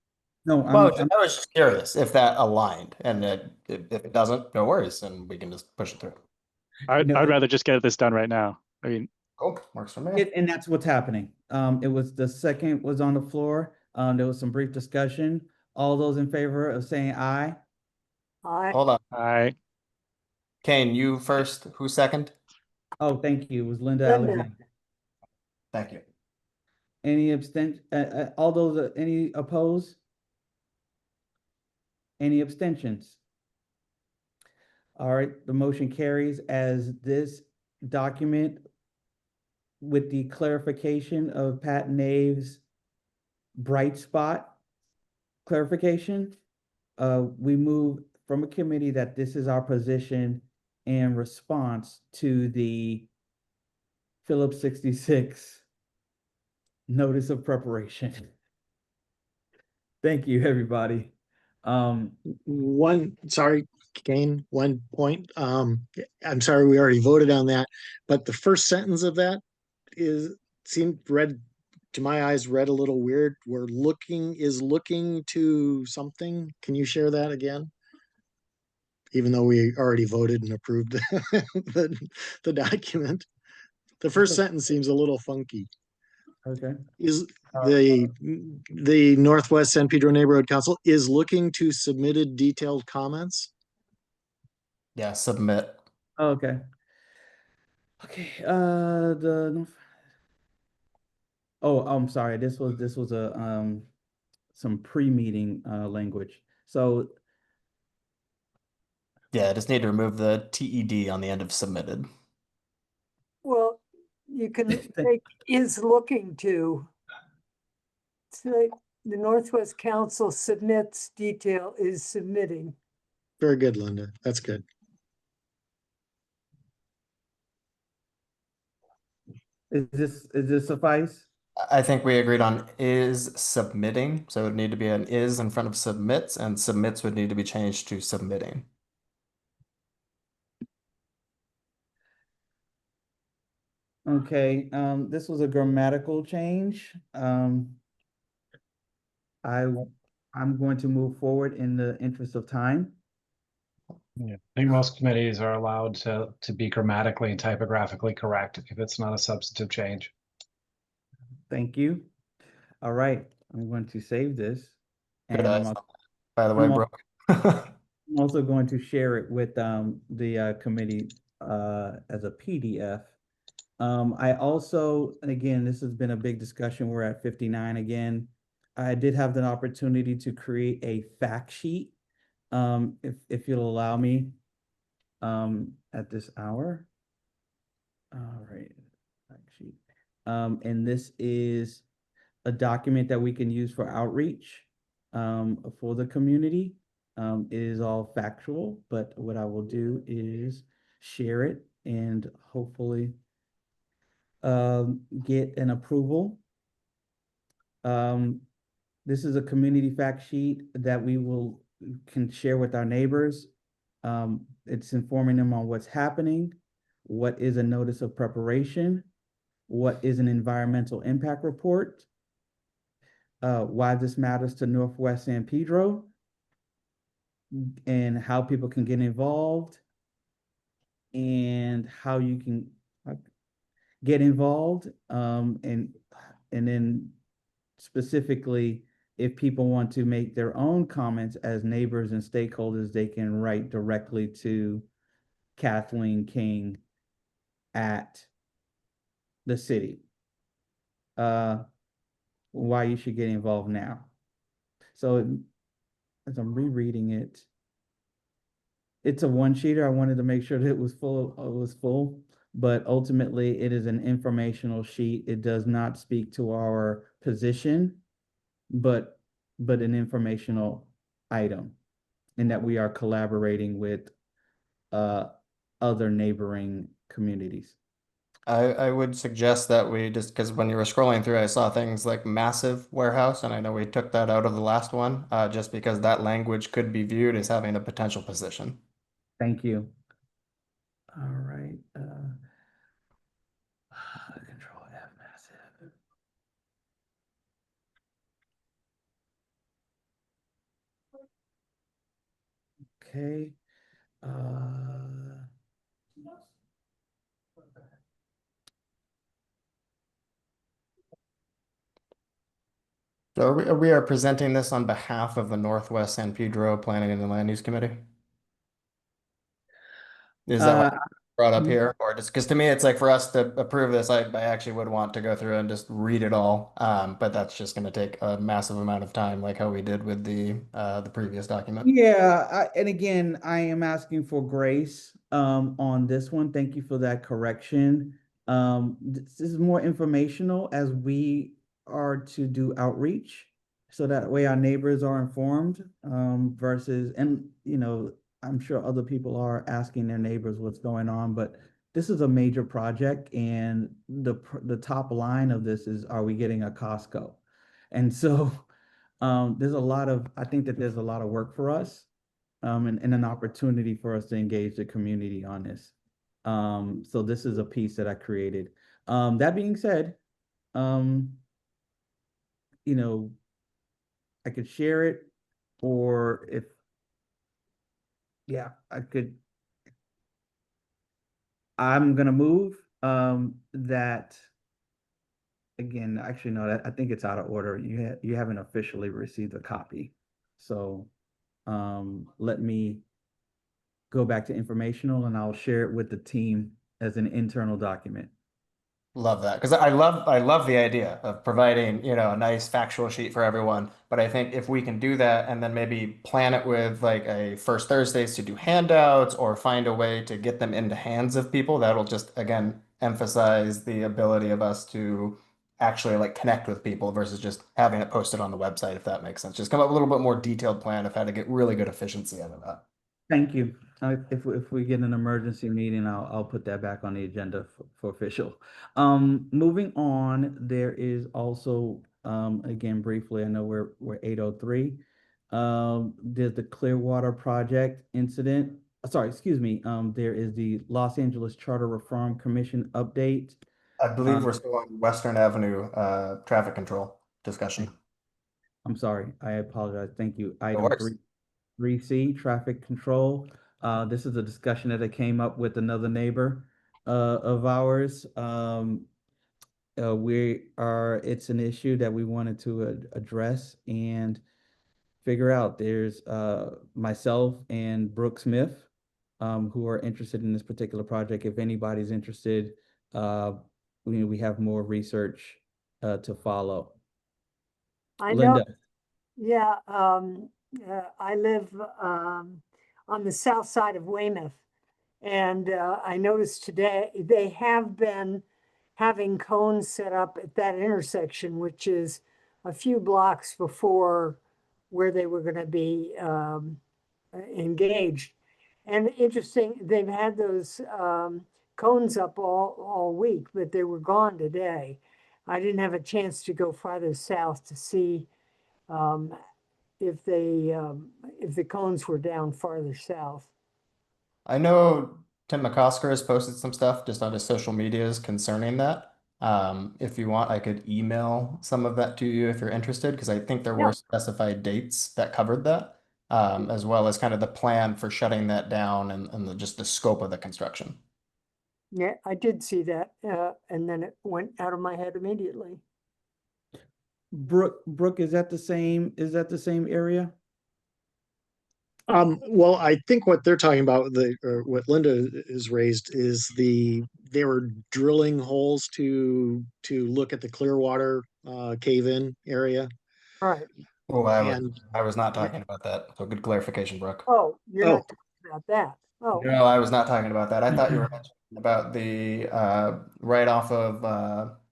No, Well, I was just curious if that aligned, and if it doesn't, no worries, and we can just push it through. I'd No, rather just get this done right now. I mean, Cool, works for me. and that's what's happening. It was the second was on the floor. There was some brief discussion. All those in favor of saying aye? Aye. Hold on, I Kane, you first. Who second? Oh, thank you. It was Linda Linda. Alexander. Thank you. Any abstention? All those, any opposed? Any abstentions? All right, the motion carries as this document with the clarification of Pat Nave's bright spot clarification. We move from a committee that this is our position in response to the Phillips 66 notice of preparation. Thank you, everybody. Sorry, Kane, one point. I'm sorry, we already voted on that, but the first sentence of that seemed read to my eyes read a little weird. Is looking to something. Can you share that again? Even though we already voted and approved the document. The first sentence seems a little funky. Okay. Is the Northwest San Pedro Neighborhood Council is looking to submitted detailed comments? Yeah, submit. Okay. Okay. Oh, I'm sorry. This was a some pre-meeting language. So Yeah, just need to remove the TED on the end of submitted. Well, you can make is looking to. It's like the Northwest Council submits detail is submitting. Very good, Linda. That's good. is this suffice? I think we agreed on is submitting, so it would need to be an is in front of submits, and submits would need to be changed to submitting. Okay, this was a grammatical change. I'm going to move forward in the interest of time. Yeah, I think most committees are allowed to be grammatically and typographically correct if it's not a substantive change. Thank you. All right, I'm going to save this. Good And eyes, by the way, I'm bro. I'm also going to share it with the committee as a PDF. I also, and again, this has been a big discussion. We're at 59 again. I did have the opportunity to create a fact sheet, if you'll allow me, at this hour. All right, fact sheet. And this is a document that we can use for outreach for the community. It is all factual, but what I will do is share it and hopefully get an approval. This is a community fact sheet that we can share with our neighbors. It's informing them on what's happening, what is a notice of preparation, what is an environmental impact report, why this matters to Northwest San Pedro, and how people can get involved, and how you can get involved, and then specifically, if people want to make their own comments as neighbors and stakeholders, they can write directly to Kathleen King at the city. Why you should get involved now. So as I'm rereading it, it's a one-sheeter. I wanted to make sure that it was full, but ultimately it is an informational sheet. It does not speak to our position, but an informational item, and that we are collaborating with other neighboring communities. I would suggest that we just, because when you were scrolling through, I saw things like massive warehouse, and I know we took that out of the last one, just because that language could be viewed as having a potential position. Thank you. All right. Control F massive. Okay. So we are presenting this on behalf of the Northwest San Pedro Planning and Land Use Committee. Is that what brought up here? Or just because to me, it's like for us to approve this, I actually would want to go through and just read it all. But that's just going to take a massive amount of time, like how we did with the previous document. Yeah, and again, I am asking for grace on this one. Thank you for that correction. This is more informational as we are to do outreach, so that way our neighbors are informed, versus, and I'm sure other people are asking their neighbors what's going on, but this is a major project, and the top line of this is, are we getting a Costco? And so I think that there's a lot of work for us, and an opportunity for us to engage the community on this. So this is a piece that I created. That being said, I could share it, or I'm gonna move, that, again, actually, no, I think it's out of order. You haven't officially received a copy. So, let me go back to informational, and I'll share it with the team as an internal document. Love that, because I love the idea of providing, a nice factual sheet for everyone. But I think if we can do that and then maybe plan it with like a first Thursdays to do handouts, or find a way to get them into hands of people, that'll just again emphasize the ability of us to actually like connect with people versus just having it posted on the website, if that makes sense. Just come up with a little bit more detailed plan of how to get really good efficiency out of that. Thank you. If we get an emergency meeting, I'll put that back on the agenda for official. Moving on, there is also, again, briefly, I know we're 8:03. There's the Clearwater project incident. Sorry, excuse me. There is the Los Angeles Charter Reform Commission update. I believe we're still on Western Avenue traffic control discussion. I'm sorry, I apologize. Thank you. Item worries. 3C, traffic control. This is a discussion that I came up with another neighbor of ours. It's an issue that we wanted to address and figure out. There's myself and Brooke Smith, who are interested in this particular project. If anybody's interested, we have more research to follow. I know, Linda. yeah, I live on the south side of Weymouth. And I noticed today they have been having cones set up at that intersection, which is a few blocks before where they were going to be engaged. And interesting, they've had those cones up all week, but they were gone today. I didn't have a chance to go farther south to see if the cones were down farther south. I know Tim McCosker has posted some stuff just on his social medias concerning that. If you want, I could email some of that to you if you're interested, because I think there Yeah. were specified dates that covered that, as well as kind of the plan for shutting that down and just the scope of the construction. Yeah, I did see that, and then it went out of my head immediately. Brooke, is that the same area? Well, I think what they're talking about, or what Linda is raised, is they were drilling holes to look at the Clearwater cave-in area. All right. Oh, And I was not talking about that. So good clarification, Brooke. Oh, you're oh, not talking about that. Oh, No, I was not talking about that. I thought you were mentioning about the right off of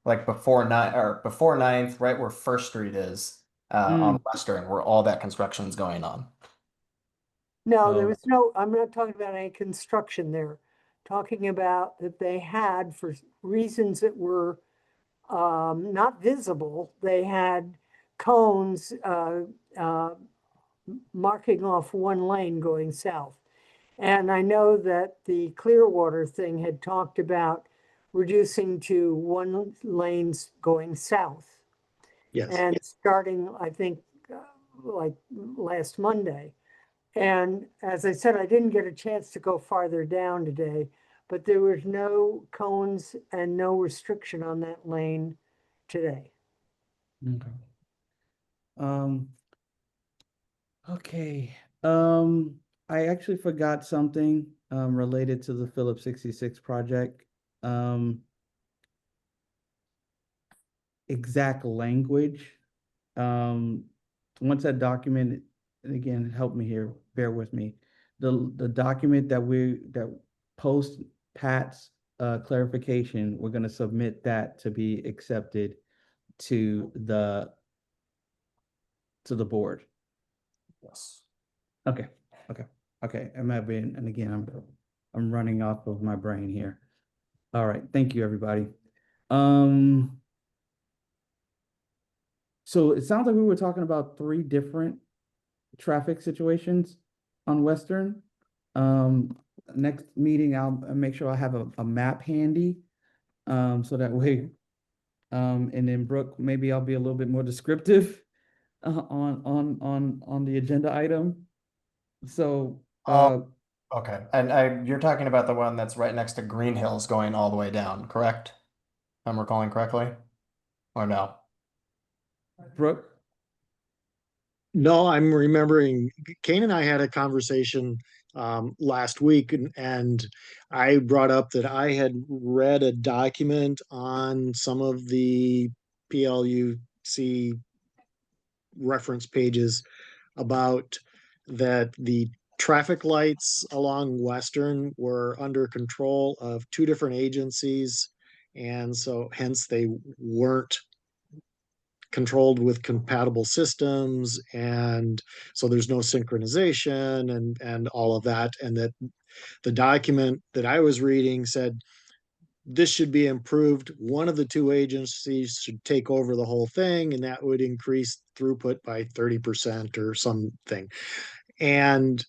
like before 9th, right where First Street is on Western, where all that construction's going on. no, there Oh. was no, I'm not talking about any construction there. Talking about that they had, for reasons that were not visible, they had cones marking off one lane going south. And I know that the Clearwater thing had talked about reducing to one lanes going south. yes. And starting, I think, like last Monday. And as I said, I didn't get a chance to go farther down today, but there was no cones and no restriction on that lane today. Okay. Okay. I actually forgot something related to the Phillips 66 project. Exact language. Once that document, and again, help me here, bear with me. The document that post Pat's clarification, we're gonna submit that to be accepted to the board. Yes. Okay. It might have been, and again, I'm running off of my brain here. All right, thank you, everybody. So it sounds like we were talking about 3 different traffic situations on Western. Next meeting, I'll make sure I have a map handy, so that way, and then Brooke, maybe I'll be a little bit more descriptive on the agenda item. So, Okay. And you're talking about the one that's right next to Green Hills going all the way down, correct? If I'm recalling correctly? Or no? Brooke, No, I'm remembering Kane and I had a conversation last week, and I brought up that I had read a document on some of the PLUC reference pages about that the traffic lights along Western were under control of 2 different agencies, and so hence they weren't controlled with compatible systems, and so there's no synchronization and all of that, and that the document that I was reading said this should be improved. One of the 2 agencies should take over the whole thing, and that would increase throughput by 30% or something. And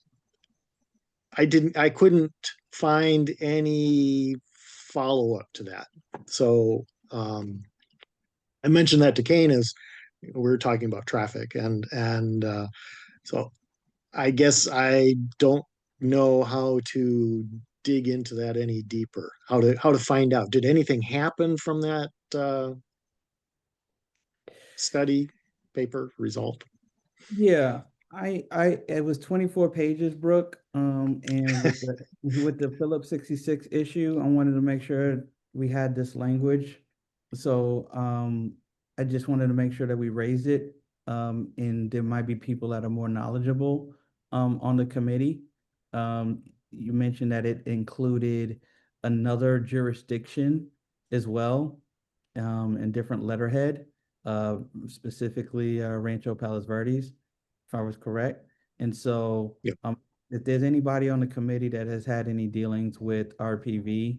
I couldn't find any follow-up to that. So I mentioned that to Kane as we were talking about traffic, and so I guess I don't know how to dig into that any deeper. How to find out, did anything happen from that study paper result? yeah, it was 24 pages, Brooke. And with the Phillips 66 issue, I wanted to make sure we had this language. So, I just wanted to make sure that we raised it. And there might be people that are more knowledgeable, on the committee. You mentioned that it included another jurisdiction as well, and different letterhead, specifically, Rancho Palos Verdes, if I was correct. And so, Yep. if there's anybody on the committee that has had any dealings with RPV,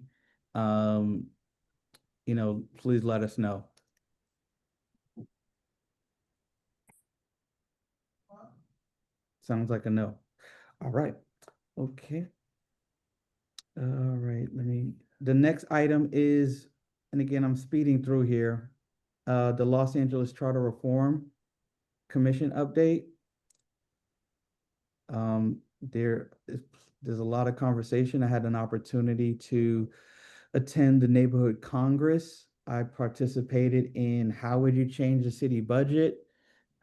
um, please let us know. Sounds like a no. All right. Okay. All right. The next item is, and again, I'm speeding through here, the Los Angeles Charter Reform Commission update. There's a lot of conversation. I had an opportunity to attend the neighborhood congress. I participated in how would you change the city budget?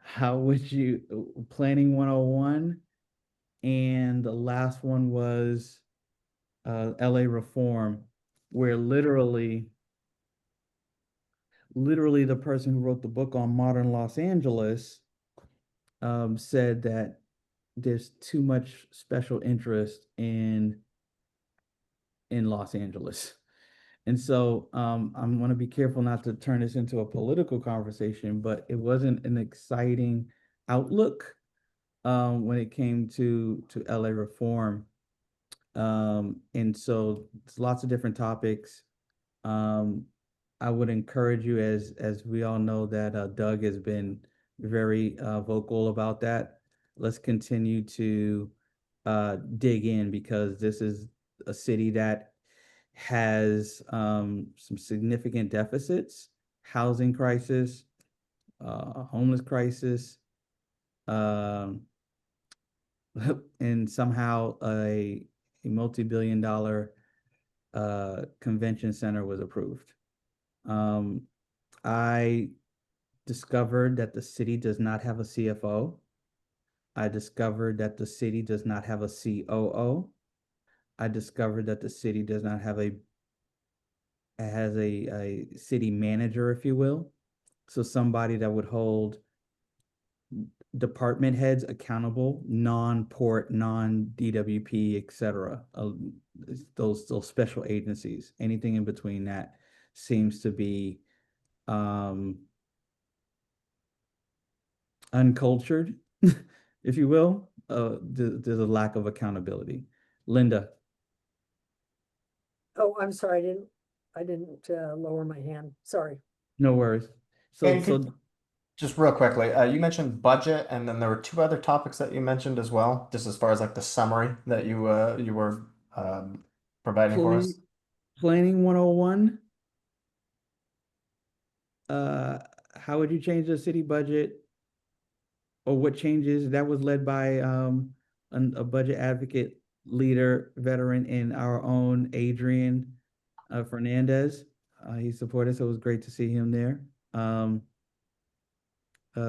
How would you planning 101? And the last one was LA reform, where literally the person who wrote the book on modern Los Angeles said that there's too much special interest in Los Angeles. And so I'm going to be careful not to turn this into a political conversation, but it wasn't an exciting outlook when it came to LA reform. And so it's lots of different topics. I would encourage you, as we all know that Doug has been very vocal about that. Let's continue to dig in, because this is a city that has some significant deficits, housing crisis, homeless crisis, and somehow a multi-billion-dollar convention center was approved. I discovered that the city does not have a CFO. I discovered that the city does not have a COO. I discovered that the city does not have a city manager, if you will. So somebody that would hold department heads accountable, non-port, non-DWP, etc. Those special agencies, anything in between that seems to be uncultured, if you will. There's a lack of accountability. Linda. Oh, I'm sorry, I didn't lower my hand. Sorry. No worries. Just real quickly, you mentioned budget, and then there were two other topics that you mentioned as well, just as far as like the summary that you were providing for us. Planning 101. How would you change the city budget, or what changes? That was led by a budget advocate leader, veteran in our own Adrian Fernandez. He supported, so it was great to see him there.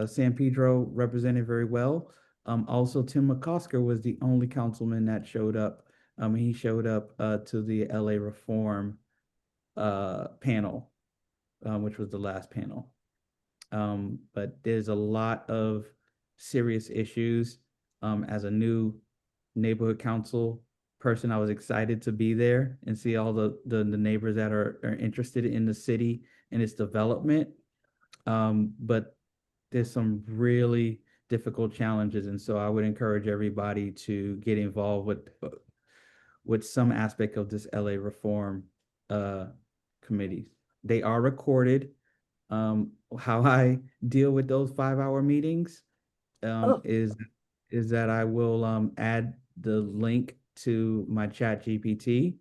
San Pedro represented very well. Also, Tim McCosker was the only councilman that showed up. He showed up to the LA Reform panel, which was the last panel. But there's a lot of serious issues. As a new neighborhood council person, I was excited to be there and see all the neighbors that are interested in the city and its development. But there's some really difficult challenges, and so I would encourage everybody to get involved with some aspect of this LA Reform committees. They are recorded. How I deal with those 5-hour meetings is that I will add the link to my chat GPT,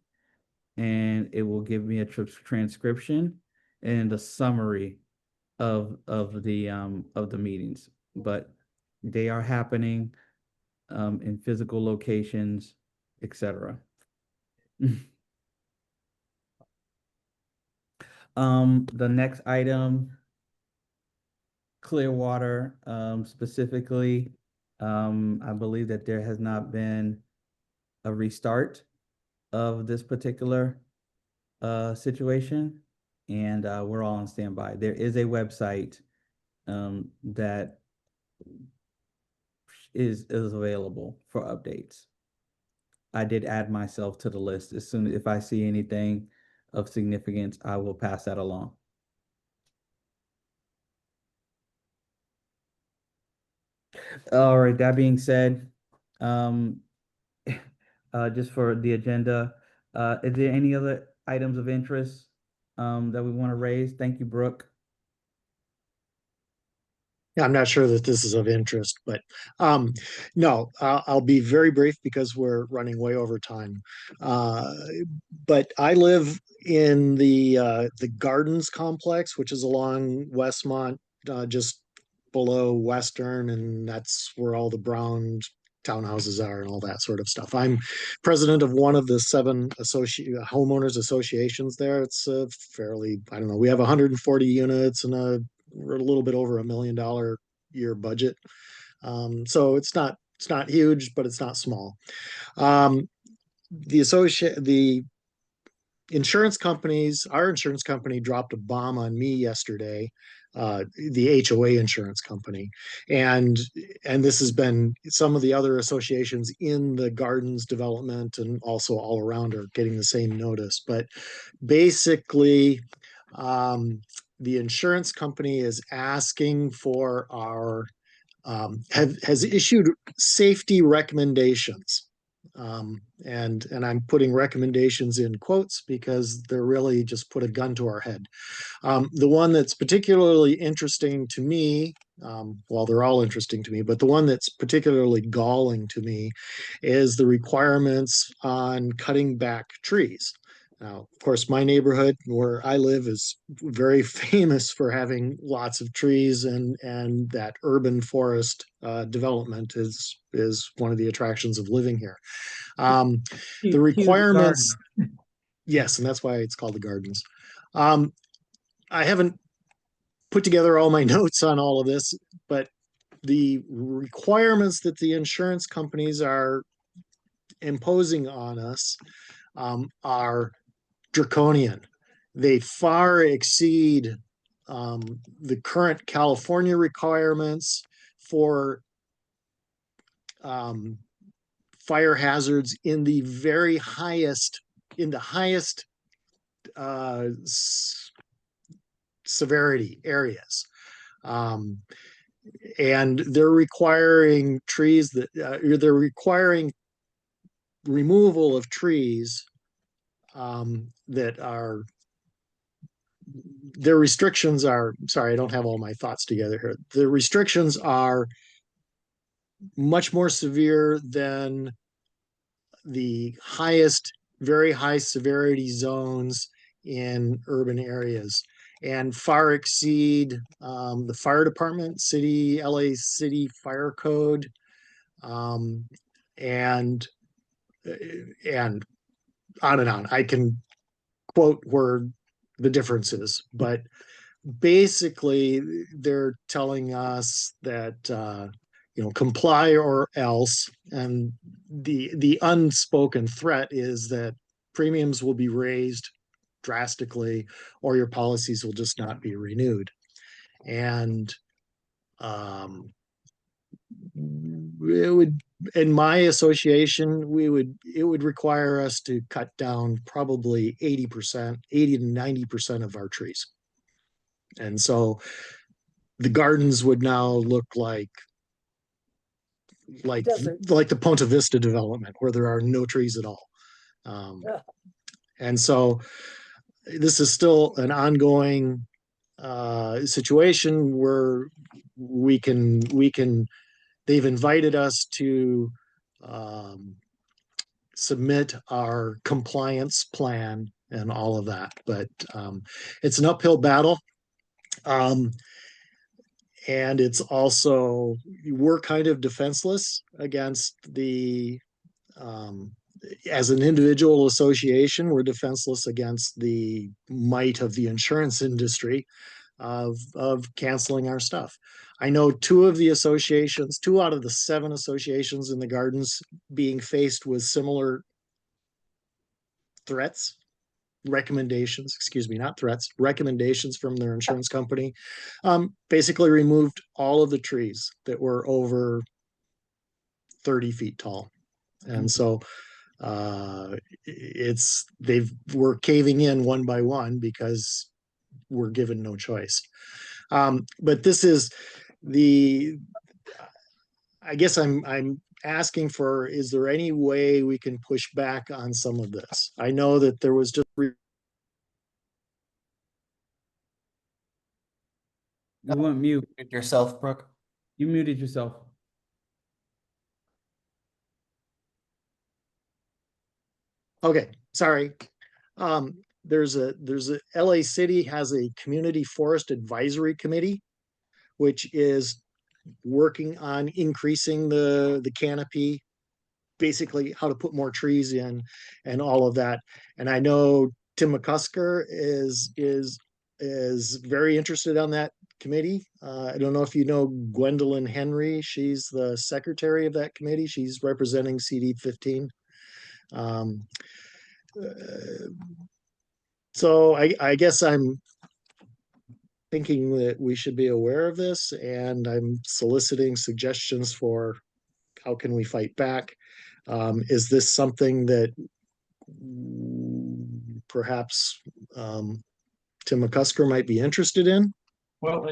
and it will give me a transcription and a summary of the meetings. But they are happening in physical locations, etc. The next item, Clearwater, specifically, I believe that there has not been a restart of this particular situation, and we're all on standby. There is a website that is available for updates. I did add myself to the list. As soon as if I see anything of significance, I will pass that along. All right, that being said, just for the agenda, is there any other items of interest that we want to raise? Thank you, Brooke. Yeah, I'm not sure that this is of interest, but no, I'll be very brief because we're running way over time. But I live in the Gardens complex, which is along Westmont, just below Western, and that's where all the brown townhouses are and all that sort of stuff. I'm president of one of the 7 homeowners associations there. It's a fairly, I don't know, we have 140 units and we're a little bit over $1 million year budget. So it's not huge, but it's not small. The insurance companies, our insurance company dropped a bomb on me yesterday, the HOA insurance company. And this has been, some of the other associations in the Gardens development and also all around are getting the same notice. But basically, the insurance company is asking for our has issued safety recommendations. And I'm putting recommendations in quotes because they're really just put a gun to our head. The one that's particularly interesting to me, well, they're all interesting to me, but the one that's particularly galling to me is the requirements on cutting back trees. Now, of course, my neighborhood where I live is very famous for having lots of trees, and that urban forest development is one of the attractions of living here. The requirements, yes, and that's why it's called the Gardens. I haven't put together all my notes on all of this, but the requirements that the insurance companies are imposing on us are draconian. They far exceed the current California requirements for fire hazards in the very highest, severity areas. And they're requiring trees that they're requiring removal of trees that are, their restrictions are, sorry, I don't have all my thoughts together here. The restrictions are much more severe than the highest, very high severity zones in urban areas, and far exceed the fire department, LA City Fire Code, and on and on. I can quote where the difference is, but basically they're telling us that comply or else, and the unspoken threat is that premiums will be raised drastically or your policies will just not be renewed. And it would, in my association, it would require us to cut down probably 80% to 90% of our trees. And so the Gardens would now look like the Ponta Vista development, where there are no trees at all. And so this is still an ongoing situation where we can they've invited us to submit our compliance plan and all of that, but it's an uphill battle. And it's also, we're kind of defenseless against as an individual association, we're defenseless against the might of the insurance industry of canceling our stuff. I know 2 of the associations, 2 out of the 7 associations in the Gardens being faced with similar threats, recommendations, excuse me, not threats, recommendations from their insurance company, basically removed all of the trees that were over 30 feet tall. And so we're caving in one by one because we're given no choice. But this is I guess I'm asking for, is there any way we can push back on some of this? I know that there was just You went mute. Yourself, Brooke. You muted yourself. Okay, sorry. There's a LA City has a community forest advisory committee, which is working on increasing the canopy, basically how to put more trees in and all of that. And I know Tim McCusker is very interested on that committee. I don't know if you know Gwendolyn Henry. She's the secretary of that committee. She's representing CD 15. So I guess I'm thinking that we should be aware of this, and I'm soliciting suggestions for how can we fight back. Is this something that perhaps Tim McCusker might be interested in? Well,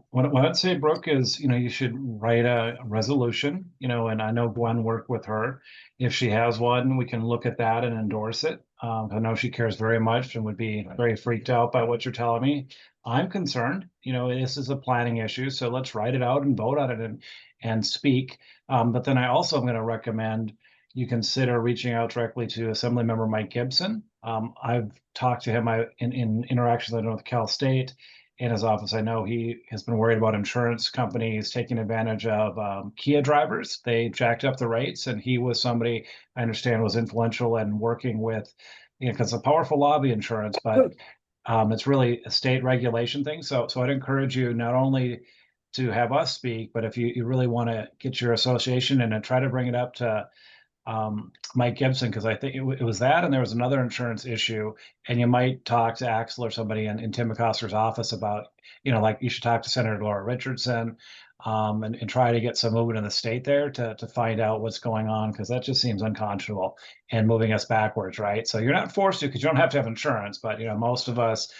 what I'd say, Brooke, is, you should write a resolution, and I know Gwen worked with her. If she has one, we can look at that and endorse it. I know she cares very much and would be very freaked out by what you're telling me. I'm concerned, this is a planning issue, so let's write it out and vote on it and speak. But then I also am going to recommend you consider reaching out directly to Assemblymember Mike Gibson. I've talked to him in interactions I know with Cal State. In his office, I know he has been worried about insurance companies taking advantage of Kia drivers. They jacked up the rates, and he was somebody I understand was influential in working with, because it's a powerful lobby insurance, but it's really a state regulation thing. So I'd encourage you not only to have us speak, but if you really want to get your association and try to bring it up to Mike Gibson, because I think it was that, and there was another insurance issue, and you might talk to Axel or somebody in Tim McCoster's office about, like you should talk to Senator Laura Richardson, and try to get some movement in the state there to find out what's going on, because that just seems unconscionable and moving us backwards, right? So you're not forced to, because you don't have to have insurance, but most of us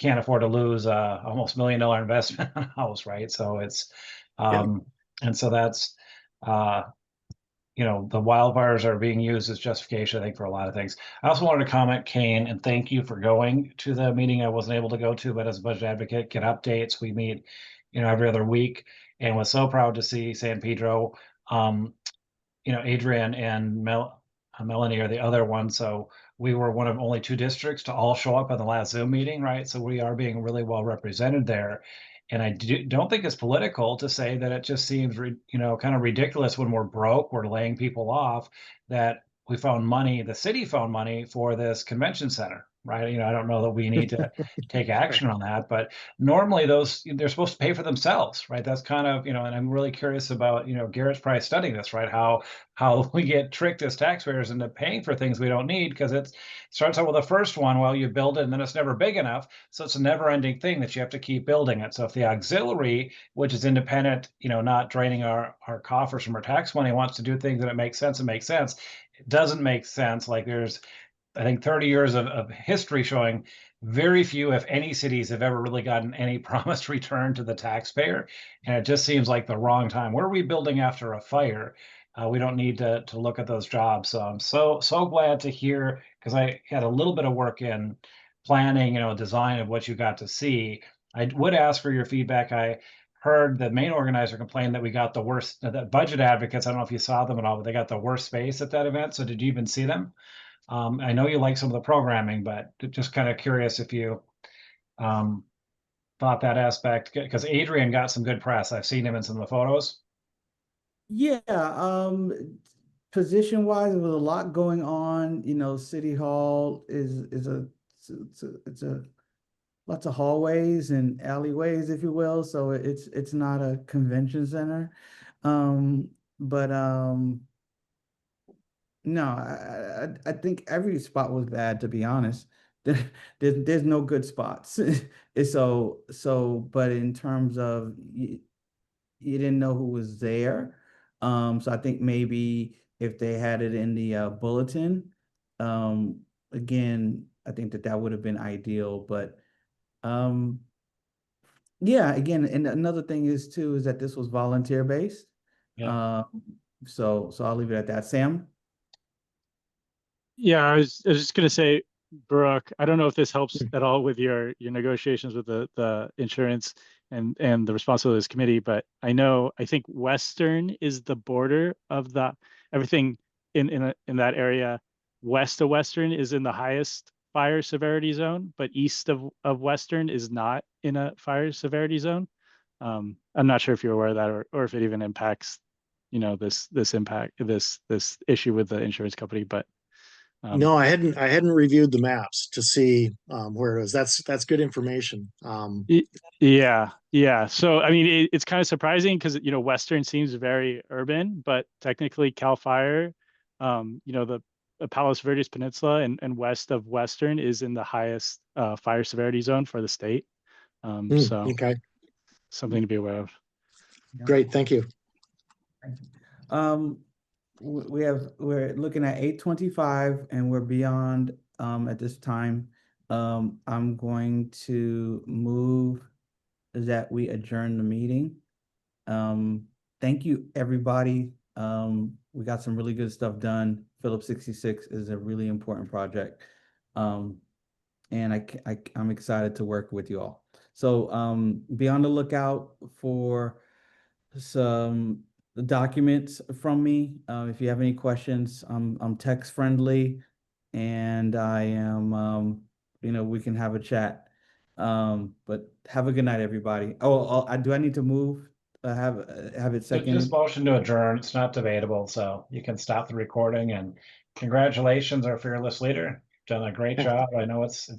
can't afford to lose a almost $1 million investment on a house, right? So it's and so that's the wildfires are being used as justification, I think, for a lot of things. I also wanted to comment, Kane, and thank you for going to the meeting I wasn't able to go to, but as a budget advocate, get updates. We meet, every other week, and was so proud to see San Pedro. Adrian and Melanie are the other one. So we were one of only 2 districts to all show up at the last Zoom meeting, right? So we are being really well represented there. And I don't think it's political to say that it just seems, kind of ridiculous when we're broke, we're laying people off, that we found money, the city found money for this convention center, right? I don't know that we need to take action on that, but normally they're supposed to pay for themselves, right? That's kind of, and I'm really curious about, Garrett's probably studying this, right? How we get tricked as taxpayers into paying for things we don't need, because it starts out with the first one, well, you build it and then it's never big enough. So it's a never ending thing that you have to keep building it. So if the auxiliary, which is independent, not draining our coffers from our tax money, wants to do things that it makes sense, it doesn't make sense. Like there's, I think, 30 years of history showing very few, if any, cities have ever really gotten any promised return to the taxpayer. And it just seems like the wrong time. We're rebuilding after a fire. We don't need to look at those jobs. So I'm so glad to hear, because I had a little bit of work in planning, design of what you got to see. I would ask for your feedback. I heard the main organizer complain that we got the worst, the budget advocates, I don't know if you saw them at all, but they got the worst space at that event. So did you even see them? I know you like some of the programming, but just kind of curious if you thought that aspect, because Adrian got some good press. I've seen him in some of the photos. Yeah, position wise, there was a lot going on. City Hall is a lots of hallways and alleyways, if you will. So it's not a convention center. But no, I think every spot was bad, to be honest. There's no good spots. But in terms of you didn't know who was there. So I think maybe if they had it in the bulletin, again, I think that would have been ideal. But yeah, again, and another thing is that this was volunteer based. Yeah. So I'll leave it at that. Sam? Yeah, I was just gonna say, Brooke, I don't know if this helps at all with your negotiations with the insurance and the responsibilities committee, but I think Western is the border of everything in that area. West of Western is in the highest fire severity zone, but east of Western is not in a fire severity zone. I'm not sure if you're aware of that or if it even impacts, this issue with the insurance company, but No, I hadn't reviewed the maps to see where it is. That's good information. Yeah. So, I mean, it's kind of surprising because, Western seems very urban, but technically Cal Fire, the Palos Verdes Peninsula and west of Western is in the highest fire severity zone for the state. So Okay, something to be aware of. great, thank you. We're looking at 8:25 and we're beyond at this time. I'm going to move that we adjourn the meeting. Thank you, everybody. We got some really good stuff done. Phillips 66 is a really important project. And I'm excited to work with you all. So be on the lookout for some documents from me. If you have any questions, I'm text friendly and I am, we can have a chat. But have a good night, everybody. Do I need to move? Have it Just seconded? motion to adjourn. It's not debatable, so you can stop the recording. And congratulations, our fearless leader. Done a great job. I know it's